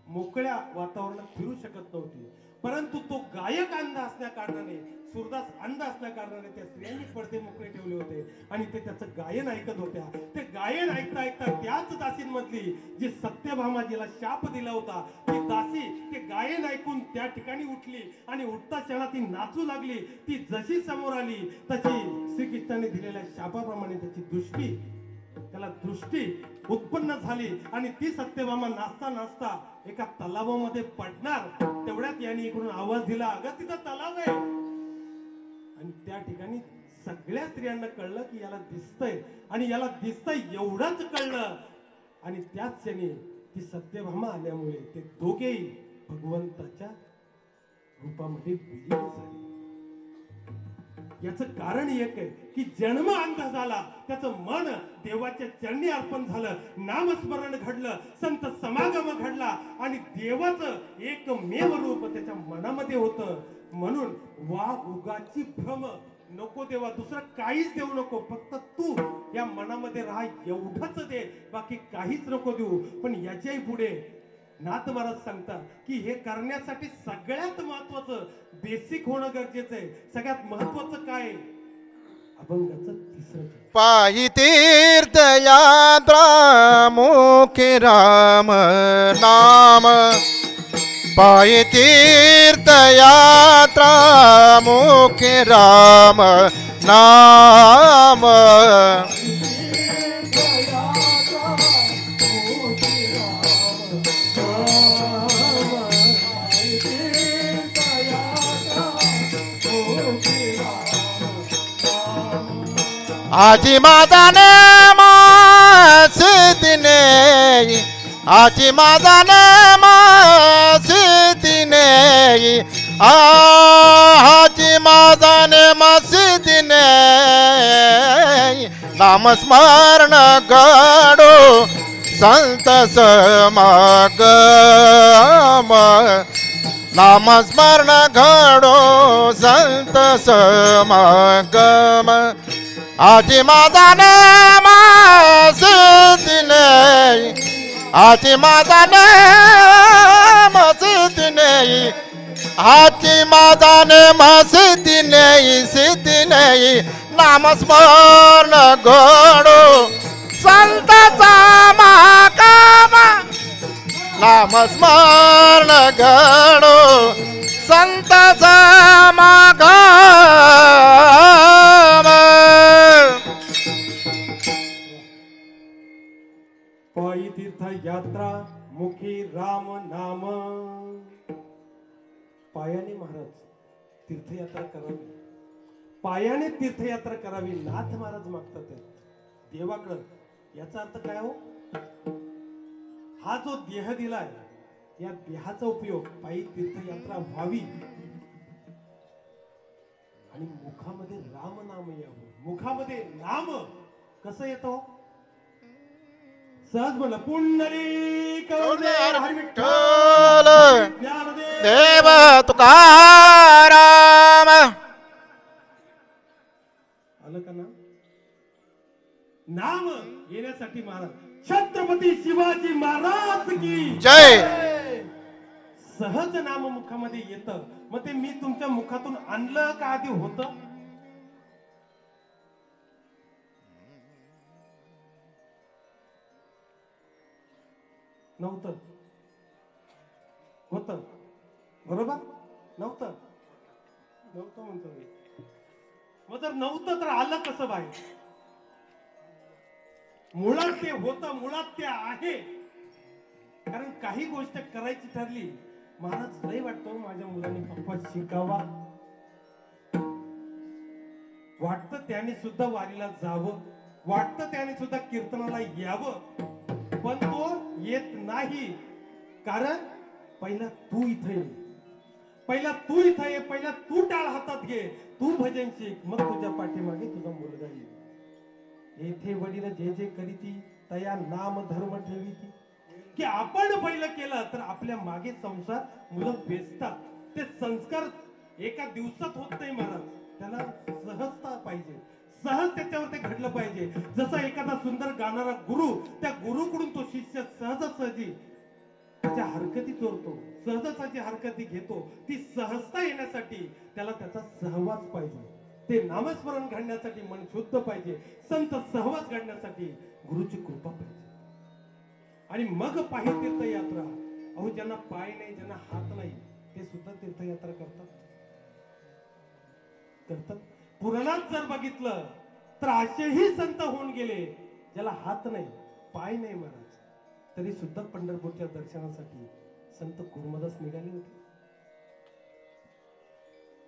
S1: मोकळ्या वातावरणात फिरू शकत नव्हती. परंतु तो गायक अंध असल्या कारणाने, सुरदास अंध असल्या कारणाने त्या स्त्रियांनी पडदे मोकळे ठेवले होते आणि ते त्याचं गायन ऐकत होत्या. ते गायन ऐकता ऐकता त्याच दासींमधली जी सत्यभामाजीला शाप दिला होता ती दासी ते गायन ऐकून त्या ठिकाणी उठली आणि उठता क्षणा ती नाचू लागली. ती जशी समोर आली तशी श्रीकृष्णाने दिलेल्या शापाप्रमाणे त्याला दृष्टी उत्पन्न झाली. आणि ती सत्यभामा नाचता नाचता एका तलावामध्ये पडणार तेवढ्यात यांनी इकडून आवाज दिला, अगं तिथं तलाव आहे. आणि त्या ठिकाणी सगळ्या स्त्रियांना कळलं की याला दिसतंय. आणि याला दिसतंय एवढंच कळलं. आणि त्याच क्षणी ती सत्यभामा आल्यामुळे ते दोघेही भगवंताच्या रूपामध्ये विलीन झाले. याचं कारण एक आहे की जन्म अंध झाला, त्याचं मन देवाच्या चरणी अर्पण झालं, नामस्मरण घडलं, संत समागम घडला आणि देवाचं एकमेव रूप त्याच्या मनामध्ये होतं. म्हणून वा उगाची भ्रम नको देवा, दुसरं काहीच देऊ नको, फक्त तू या मनामध्ये राहा एवढंच दे, बाकी काहीच नको देऊ. पण याच्याही पुढे नाथ महाराज सांगतात की हे करण्यासाठी सगळ्यात महत्वाचं बेसिक होणं गरजेचं आहे. सगळ्यात महत्वाचं काय? अभंगाचं तिसरं
S2: पायी तीर्थ यात्रा मुखे राम नाम. पायी तीर्थ यात्रा मुखे राम नाम. आजी मादाने मासितिने, आजी मादाने मासितिने, आजी मादाने मासितिने. नामस्मरण घडो संत समागम. नामस्मरण घडो संत समागम. आजी मादाने मासितिने, आजी मादाने मासितिने, आजी मादाने मासितिने सितिने. नामस्मरण घडो संत समागम. नामस्मरण घडो संत समागम.
S1: पायी तीर्थ यात्रा मुखी राम नाम. पायाने महाराज तीर्थयात्रा करावी, पायाने तीर्थयात्रा करावी नाथ महाराज मागतात देवाकडं. याचा अर्थ काय हो? हा जो देह दिलाय या देहाचा उपयोग पायी तीर्थयात्रा व्हावी आणि मुखामध्ये राम नाम यावं. मुखामध्ये नाम कसं येतो? सहज म्हणलं पुंडलिक
S2: विठ्ठल देव तुकाराम.
S1: आलं का ना? नाम येण्यासाठी महाराज छत्रपती शिवाजी महाराज की
S2: जय.
S1: सहज नाम मुखामध्ये येतं. मग ते मी तुमच्या मुखातून आणलं का आधी होतं? नव्हतं होतं बरोबर नव्हतं नव्हतं म्हणतो मी मग जर नव्हतं तर आलं कसं बाहेर मुळात ते होतं मुळात ते आहे कारण काही गोष्ट करायची ठरली महाराज लय वाटतो माझ्या मुलांनी पप्पा शिकावा वाटतं त्याने सुद्धा वारीला जावं वाटतं त्याने सुद्धा कीर्तनाला यावं पण तो येत नाही कारण पहिला तू इथे ये पहिला तू इथं ये पहिला तू टाळ हातात घे तू भजन शिक मग तुझ्या पाठीमागे तुझा मुलगा येईल येथे वडील जे जे करीती तया नाम धर्म ठेवीती की आपण पहिलं केलं तर आपल्या मागे संसार मुलं बेसतात ते संस्कार एका दिवसात होत नाही महाराज त्याला सहजता पाहिजे सहज त्याच्यावर ते घडलं पाहिजे जसा एखादा सुंदर गाणारा गुरु त्या गुरुकडून तो शिष्य सहजासहजी त्याच्या हरकती चोरतो सहजासहजी हरकती घेतो ती सहजता येण्यासाठी त्याला त्याचा सहवास पाहिजे ते नामस्मरण घडण्यासाठी मन शुद्ध पाहिजे संत सहवास घडण्यासाठी गुरुची कृपा पाहिजे आणि मग पायी तीर्थयात्रा अहो ज्यांना पाय नाही ज्यांना हात नाही ते सुद्धा तीर्थयात्रा करतात पुराणात जर बघितलं तर असेही संत होऊन गेले ज्याला हात नाही पाय नाही महाराज तरी सुद्धा पंढरपूरच्या दर्शनासाठी संत कुर्मदास निघाले होते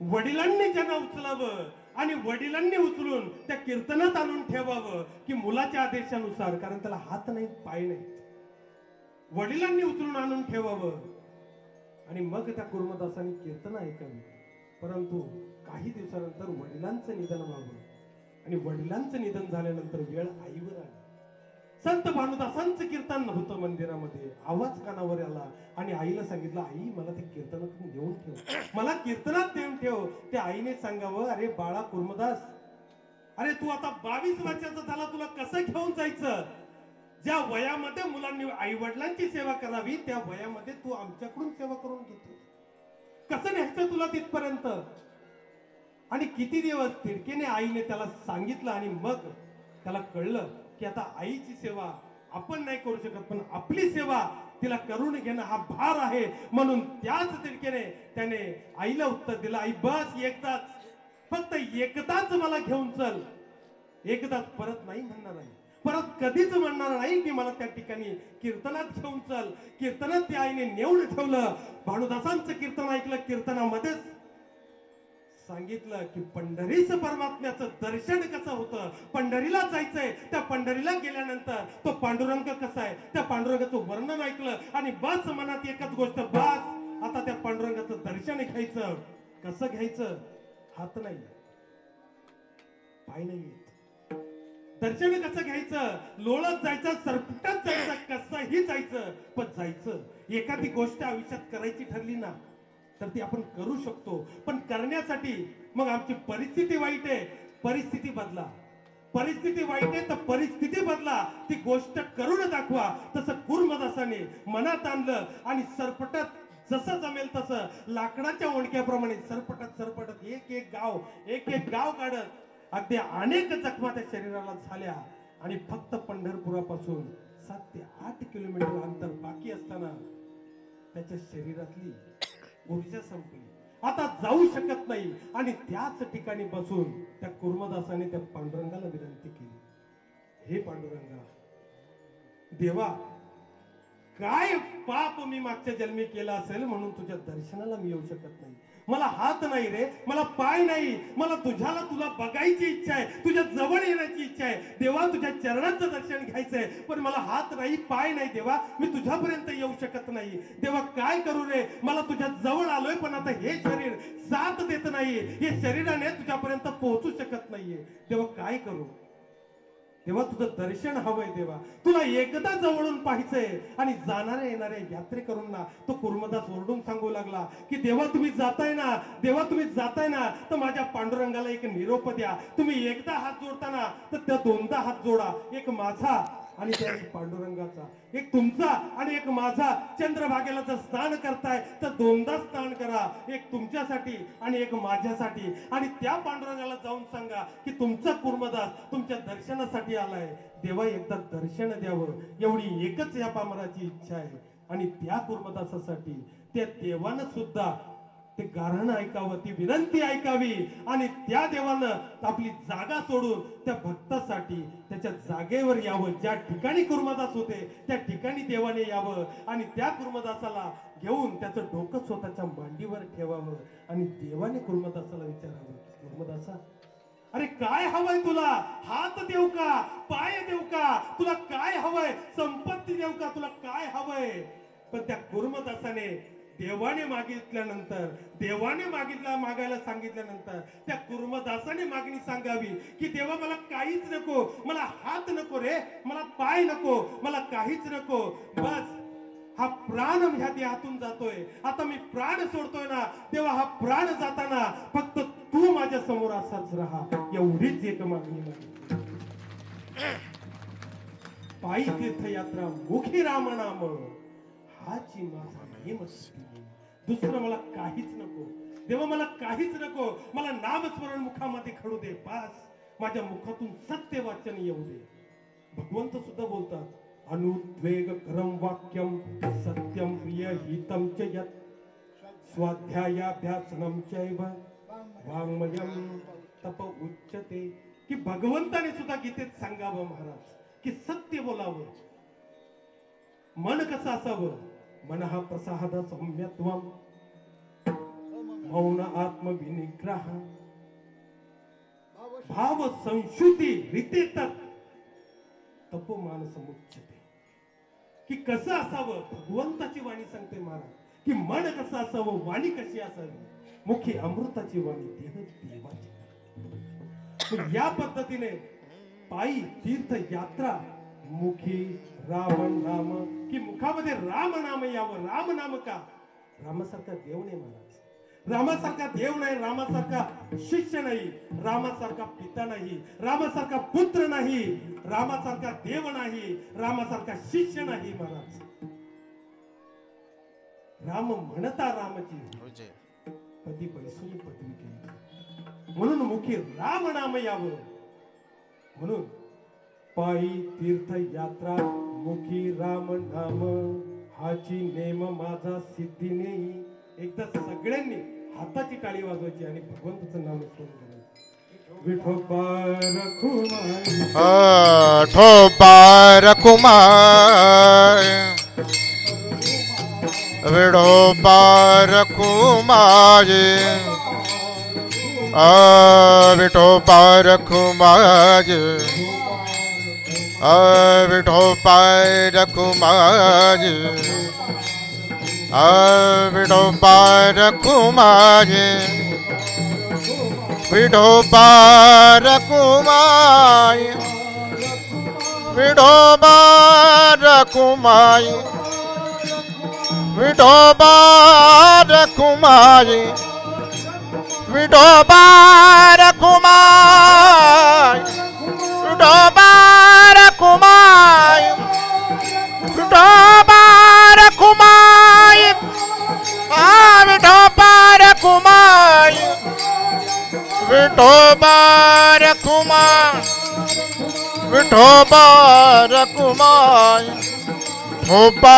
S1: वडिलांनी ज्यांना उचलावं आणि वडिलांनी उचलून त्या कीर्तनात आणून ठेवावं की मुलाच्या आदेशानुसार कारण त्याला हात नाही पाय नाही वडिलांनी उचलून आणून ठेवावं आणि मग त्या कुर्मदासांनी कीर्तन ऐकावी परंतु काही दिवसानंतर वडिलांचं निधन व्हावं आणि वडिलांचं निधन झाल्यानंतर वेळ आईवर आली संत भानुदासांचं कीर्तन होतं मंदिरामध्ये आवाज कानावर आला आणि आईला सांगितलं आई मला ते कीर्तनातून देऊन ठेव मला कीर्तनात देऊन ठेव त्या आईने सांगावं अरे बाळा कुर्मदास अरे तू आता 22 वर्षाचा झाला तुला कसं घेऊन जायचं ज्या वयामध्ये मुलांनी आई वडिलांची सेवा करावी त्या वयामध्ये तू आमच्याकडून सेवा करून घेतो कसं न्यायचं तुला तिथपर्यंत आणि किती दिवस तिडकेने आईने त्याला सांगितलं आणि मग त्याला कळलं की आता आईची सेवा आपण नाही करू शकत पण आपली सेवा तिला करून घेणं हा भार आहे म्हणून त्याच तिडकेने त्याने आईला उत्तर दिलं आई बस एकदाच फक्त एकदाच मला घेऊन चल एकदाच परत नाही म्हणणार आहे परत कधीच म्हणणार नाही की मला त्या ठिकाणी कीर्तनात घेऊन चल कीर्तनात त्या आईने नेऊन ठेवलं भानुदासांचं कीर्तन ऐकलं कीर्तनामध्येच सांगितलं की पंढरीच परमात्म्याचं दर्शन कसं होतं पंढरीला जायचंय त्या पंढरीला गेल्यानंतर तो पांडुरंग कसा आहे त्या पांडुरंगाचं वर्णन ऐकलं आणि बस मनात एकच गोष्ट बस आता त्या पांडुरंगाचं दर्शन घ्यायचं कसं घ्यायचं हात नाही पाय नाही दर्शन कसं घ्यायचं लोळत जायचं सरपटत जायचं कसंही जायचं पण जायचं एखादी गोष्ट आयुष्यात करायची ठरली ना तर ती आपण करू शकतो पण करण्यासाठी मग आमची परिस्थिती वाईट आहे परिस्थिती बदला परिस्थिती वाईट आहे तर परिस्थिती बदला ती गोष्ट करून दाखवा तसं कुर्मदासाने मनात आणलं आणि सरपटत जसं जमेल तसं लाकडाच्या ओंडक्याप्रमाणे सरपटत सरपटत एक एक गाव काढत अगदी अनेक जखमा त्या शरीराला झाल्या आणि फक्त पंढरपुरापासून 7 ते 8 किलोमीटर अंतर बाकी असताना त्याच्या शरीरातली ऊर्जा संपली आता जाऊ शकत नाही आणि त्याच ठिकाणी बसून त्या कुर्मदासाने त्या पांडुरंगाला विनंती केली हे पांडुरंगा देवा काय पाप मी मागच्या जन्मी केला असेल म्हणून तुझ्या दर्शनाला मी येऊ शकत नाही मला हात नाही रे मला पाय नाही मला तुला बघायची इच्छा आहे तुझ्या जवळ येण्याची इच्छा आहे देवा तुझ्या चरणाचं दर्शन घ्यायचंय पण मला हात नाही पाय नाही देवा मी तुझ्यापर्यंत येऊ शकत नाही देवा काय करू रे मला तुझ्या जवळ आलोय पण आता हे शरीर साथ देत नाहीये हे शरीराने तुझ्यापर्यंत पोहोचू शकत नाहीये देवा काय करू तेव्हा तुझं दर्शन हवंय देवा तुला एकदा जवळून पाहायचंय आणि जाणाऱ्या येणाऱ्या यात्रेकरूंना तो कुर्मदास ओरडून सांगू लागला की देवा तुम्ही जाताय ना देवा तुम्ही जाताय ना तर माझ्या पांडुरंगाला एक निरोप द्या तुम्ही एकदा हात जोडताना तर त्या दोनदा हात जोडा एक माझा आणि त्या एक पांडुरंगाचा, एक तुमचा आणि एक माझा. चंद्रभागेला जर स्नान करताय तर दोनदा स्नान करा, एक तुमच्यासाठी आणि एक माझ्यासाठी. आणि त्या पांडुरंगाला जाऊन सांगा की तुमचा कुर्मदास तुमच्या दर्शनासाठी आलाय. देवा एकदा दर्शन द्यावं एवढी एकच या पामराची इच्छा आहे. आणि त्या कुर्मदासासाठी त्या देवानं सुद्धा ते गाऱ्हाण ऐकावं, ती विनंती ऐकावी. आणि त्या देवानं आपली जागा सोडून त्या भक्तासाठी त्याच्या जागेवर यावं. ज्या ठिकाणी कुर्मदास होते त्या ठिकाणी देवाने यावं आणि त्या कुर्मदासाला घेऊन त्याचं डोकं स्वतःच्या मांडीवर ठेवावं. आणि देवाने कुर्मदासाला विचारावं, कुर्मदासा अरे काय हवंय तुला? हात देऊ का, पाय देऊ का, तुला काय हवंय? संपत्ती देऊ का, तुला काय हवंय? पण त्या कुर्मदासाने देवाने मागितल्यानंतर, देवाने मागायला सांगितल्यानंतर त्या कुर्मदासाने मागणी सांगावी की देवा मला काहीच नको, मला हात नको रे, मला पाय नको, मला काहीच नको. बस हा प्राण ह्या देहातून जातोय, आता मी प्राण सोडतोय ना तेव्हा हा प्राण जाताना फक्त तू माझ्या समोर असाच राहा, एवढीच एक मागणी माझी. पायी तीर्थयात्रा मुखी राम नाम हाची माझा नेम. दुसरं मला काहीच नको देवा, मला काहीच नको. मला नामस्मरण मुखामध्ये खडू दे, बस माझ्या मुखातून सत्य वाचन येऊ दे. भगवंत सुद्धा बोलतात, अनुद्वेग करम वाक्यम सत्यम प्रिय हितम च यत् स्वाध्यायाभ्यासनम चैव वाङ्मयम तप उच्यते. की भगवंताने सुद्धा गीतेत सांगावं महाराज की सत्य बोलावं. मन कसं असावं? मनः प्रसाद सौम्यत्वम मौन आत्मविनिग्रह भाव संशुती रितेतत् तपोमान समुच्यते. की कसं असावं? भगवंताची वाणी सांगते महाराज की मन कसं असावं, वाणी कशी असावी. मुखी अमृताची वाणी, देह देवाची. या पद्धतीने पायी तीर्थ यात्रा मुखी राम नाम, की मुखामध्ये राम नाम यावं. राम नाम का? रामासारखा देव नाही महाराज, रामासारखा देव नाही, रामासारखा शिष्य नाही, रामासारखा पिता नाही, रामासारखा पुत्र नाही, रामासारखा देव नाही, रामासारखा शिष्य नाही महाराज. राम म्हणता रामची पदी बैसून पदवी केली, म्हणून मुखी राम नाम यावं. म्हणून पायी तीर्थ यात्रा मुखी राम नाम हाची नेम माझा सिद्धी नेई. एकदा सगळ्यांनी हाताची टाळी वाजवायची आणि भगवंताचं नाव स्मरण करायचं. विठोबार कुमार
S2: ठोबार कुमार विठोबार कुमार विठोबार कुमार विठोबार कुमार विठोबार कुमार विठोबार कुमार विठोबार कुमार विठोबार कुमार विठोबार कुमार विठोबार कुमार विठोबार कुमार विठोबार कुमार विठोबार कुमार विठोबार कुमार ठोबार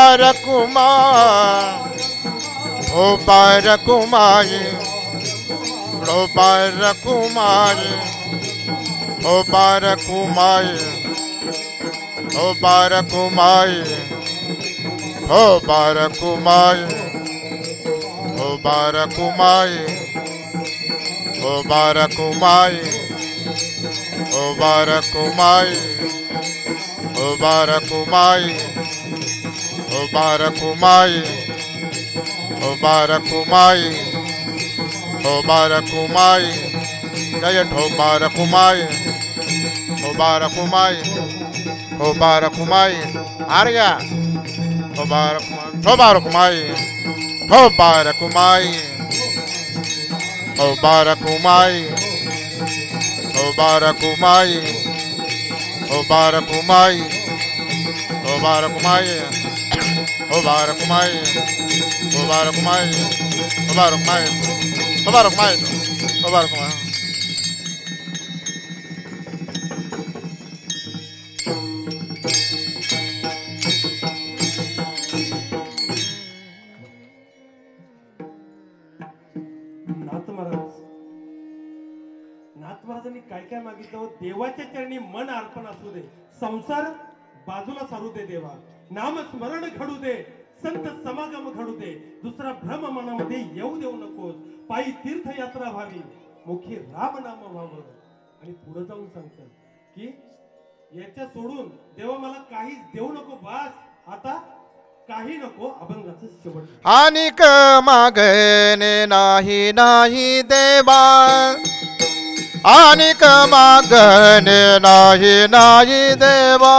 S2: कुमार ठोबार कुमार ठोबार कुमार ठोबार कुमार ठोबार कुमार ठोबार कुमार ठोबार कुमार ठोबार कुमार ठोबार कुमार ठोबार कुमार ठोबार कुमार ठोबार कुमार ठोबार कुमार जय ठोबार Kumar ठोबार Kumar ठोबार Kumar Arya ठोबार Kumar ठोबार Kumar ठोबार Kumar ठोबार Kumar ठोबार Kumar ठोबार Kumar Obarakumai, Obarakumai, Obarakumai, Obarakumai, Obarakumai, Obarakumai.
S1: नाथ महाराजांनी काय काय मागितलं? देवाच्या चरणी मन अर्पण असू दे, संसार बाजूला सारू दे देवा, नाम स्मरण घडू दे, संत समागम घडू दे, दुसरा भ्रम मनामध्ये येऊ देऊ नकोस, पायी तीर्थयात्रा व्हावी, मुखी राम नाम व्हावं. आणि पुढे जाऊन सांगतात की याच्या सोडून देवा मला काहीच देऊ नको, बास आता काही नको, अभंगाचं शेवट.
S2: आणिक मागणे नाही नाही देवा, आणिक मागणे नाही नाही देवा.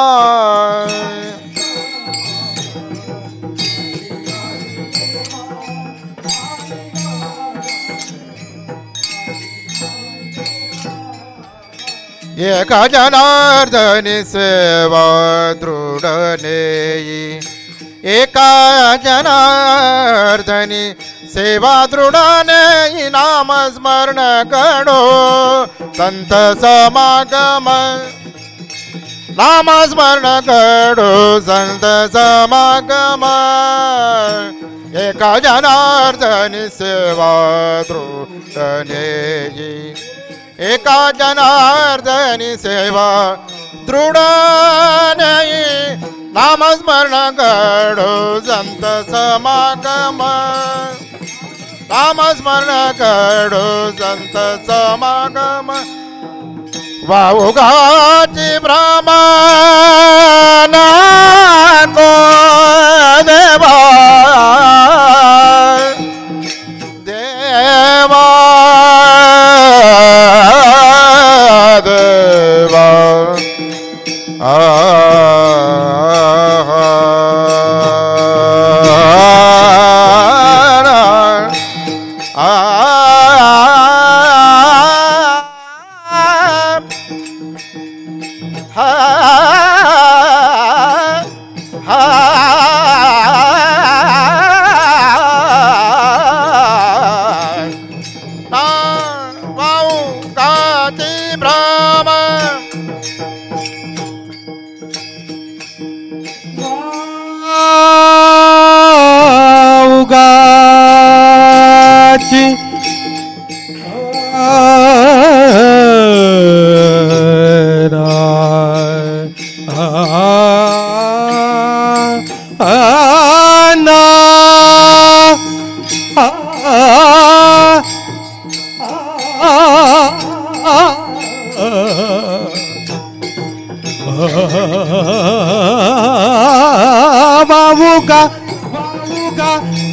S2: एका जनार्दनी सेवा दृढ नेई, एका जनार्दनी सेवा दृढाने नाम स्मरण कडो संत समागम, नाम स्मरण कडो संत समागम. एका जनार्दनी सेवा दृढाने, एका जनार्दनी सेवा दृढाने नामस्मरण घडो संत समागम, नामस्मरण घडो संत समागम. वाऊगाची ब्राह्मण को देवा, देवा देवा.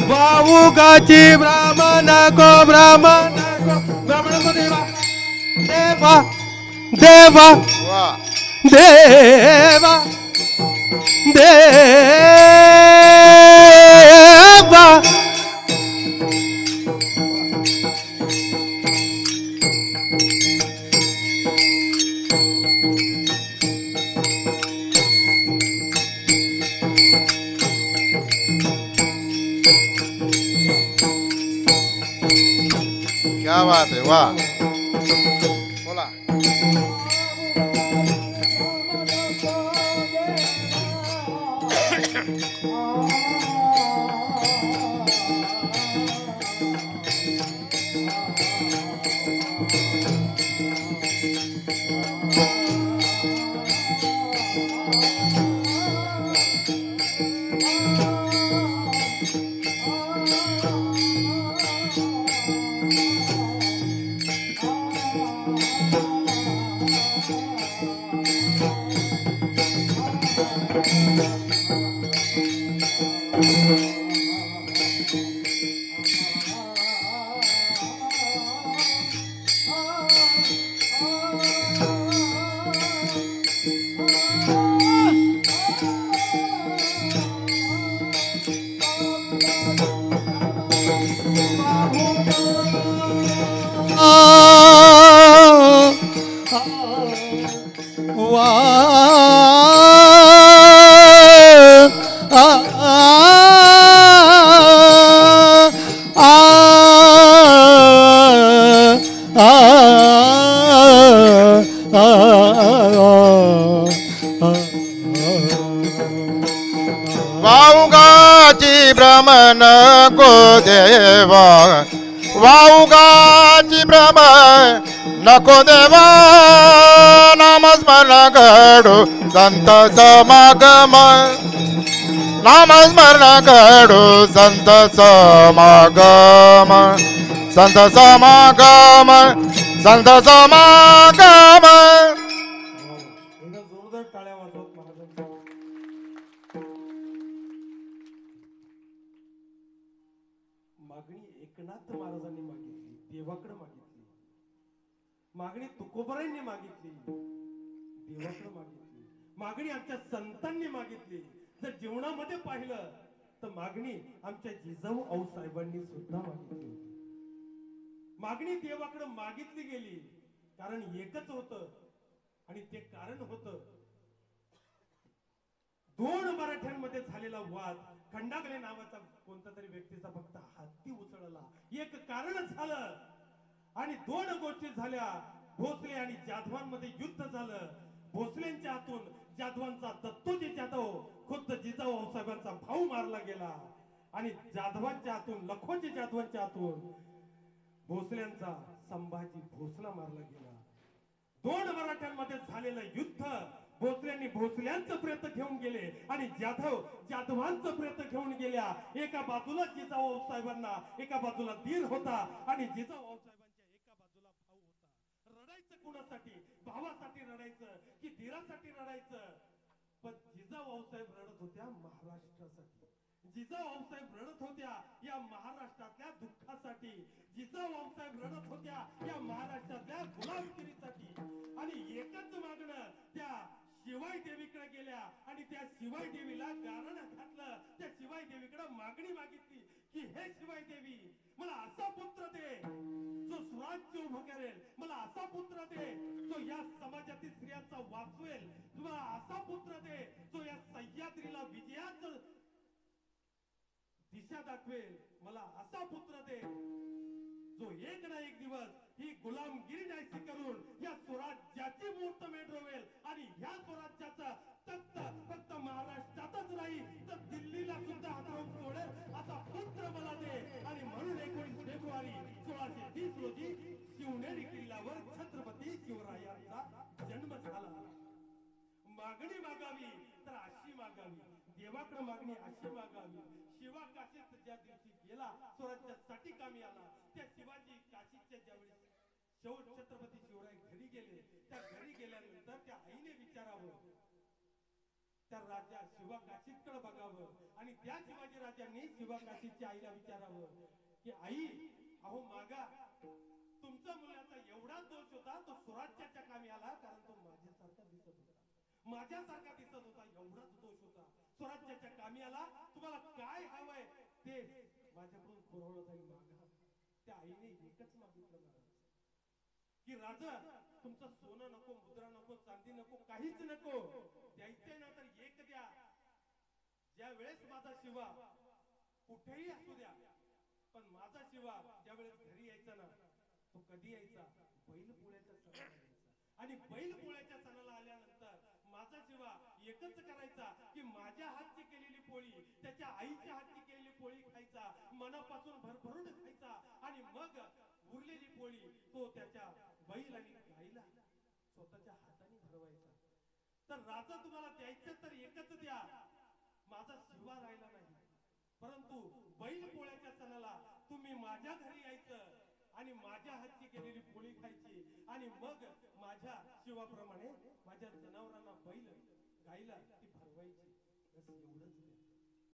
S1: बाबूगाची ब्राह्मण को देवा, देवा देवा देवा देवा.
S2: क्या बात है, वाह. बोला. वाऊगाची भ्रम नको देवा वाऊगाची भ्रम नको देवा नामस्मरण घडो संत समागम नामस्मरण घडो संत समागम संत समागम संत समागम.
S1: एकदा जोरदार टाळ्या वाजवत महाराजांच्या. मागणी एकनाथ महाराजांनी मागितली, देवाकडे मागितली. मागणी तुकोबरांनी मागितली, देवाकडे मागितली. मागणी आमच्या संतांनी मागितली. जर जीवनामध्ये पाहिलं तर मागणी आमच्या जिजाऊ आऊसाहेबांनी सुद्धा मागितली होती. मागणी देवाकडे मागितली गेली कारण एकच होतं आणि ते कारण होतं दोन मराठ्यांमध्ये झालेला वाद. खंडागळे नावाचा कोणता तरी व्यक्तीचा फक्त हत्ती उचलला, एक कारण झालं आणि दोन गोष्टी झाल्या. भोसले आणि जाधवांमध्ये युद्ध झालं. भोसलेंच्या हातून जाधवांचा दत्तोजी जाधव खुद्द जिजाऊ आऊसाहेबांचा भाऊ मारला गेला आणि जाधवांच्या हातून लखोजी जाधवांच्या हातून भोसल्यांचा संभाजी भोसला मारला गेला. दोन मराठ्यांमध्ये झालेलं युद्ध भोसल्यांनी भोसल्यांचं प्रेत घेऊन गेले आणि जाधव जाधवांचं प्रेत घेऊन गेल्या. एका बाजूला जिजाऊ आऊसाहेबांना एका बाजूला दीर होता आणि जिजाऊ आऊसाहेबांच्या एका बाजूला भाऊ होता. रडायचं कुणासाठी? भावासाठी रडायचं की धीरासाठी रडायचं? पण जिजाऊ आऊसाहेब रडत होत्या महाराष्ट्रासाठी. जिजाऊ आऊसाहेब रडत होत्या या महाराष्ट्रातल्या दुःखासाठी. जिजाऊ आऊसाहेब रडत होत्या या महाराष्ट्रातल्या गुलामगिरीसाठी. आणि एकच मागणं त्या शिवाई देवीकडे गेल्या आणि त्या शिवाई देवीला गारण घातलं. त्या शिवाई देवीकडे मागणी मागितली की हे शिवाई देवी, मला असा पुत्र दे जो स्वराज्य उभं करेल. मला असा पुत्र दे जो या समाजातील स्त्रियांचा वाचवेल. मला असा पुत्र दे जो या सह्याद्रीला विजयाचं दिशा दाखवेल. मला असा पुत्र दे जो एक ना एक दिवस ही गुलामगिरी नाहीशी करून या स्वराज्याची मुहूर्तमेढ रोवेल आणि ह्या स्वराज्याचा तख्त फक्त महाराष्ट्रातच नाही तर दिल्लीला सुद्धा हाताळून सोडेल असा पुत्र मला दे. आणि म्हणून 19 फेब्रुवारी 1630 रोजी शिवनेरी किल्ल्यावर छत्रपती शिवरायांचा जन्म झाला. मागणी मागावी तर अशी मागावी, देवाकडे मागणी अशी मागावी. शिवा काशीत ज्या दिवशी गेला स्वराज्यासाठी कामी आला, त्या शिवाजी काशीच्या ज्यावेळी शेवट छत्रपती शिवराय घरी गेले, त्या घरी गेल्यानंतर त्या आईने विचारावं, त्या राजा शिवा काशीतकडे बघावं आणि त्या शिवाजी राजांनी शिवा काशीच्या आईला विचारावं की आई, अहो मागा, तुमचा मुलाचा एवढा दोष होता, तो स्वराज्याच्या कामी आला कारण तो माझ्यासारखा दिसत होता. माझ्यासारखा दिसत होता, एवढाच दोष होता, स्वराज्याच्या कामी आला. तुम्हाला काय हवंय ते माझ्याकडून पुरवलं जाईल, मागा. त्या आईने एकच मागितलं महाराज की राजा, तुमचं सोनं नको, मुद्रा नको, चांदी नको, काहीच नको. द्यायचंय ना तर एक द्या. ज्या वेळेस माझा शिवा कुठेही असू द्या, पण माझा शिवा ज्या वेळेस घरी यायचा ना, तो कधी यायचा? बैल पोळ्याच्या सणाला यायचा. आणि बैल पोळ्याच्या सणाला आल्यानंतर माझा शिवा एकच करायचा की माझ्या हातची केलेली पोळी त्याच्या आईच्या हातची केलेली पोळी खायचा, मनापासून भरभरून खायचा आणि मग उरलेली पोळी तो त्याच्या बैल आणि गाईला स्वतःच्या हाताने भरवायचा. तर राजा, तुम्हाला द्यायचं तर एकच द्या. माझा शिवा राहिला नाही, परंतु बैल पोळ्याच्या सणाला तुम्ही माझ्या घरी यायचं आणि माझ्या हातची केलेली पोळी खायची आणि मग माझ्या शिवाप्रमाणे माझ्या जनावरांना, बैल गाईला ती भरवायची. बस एवढंच.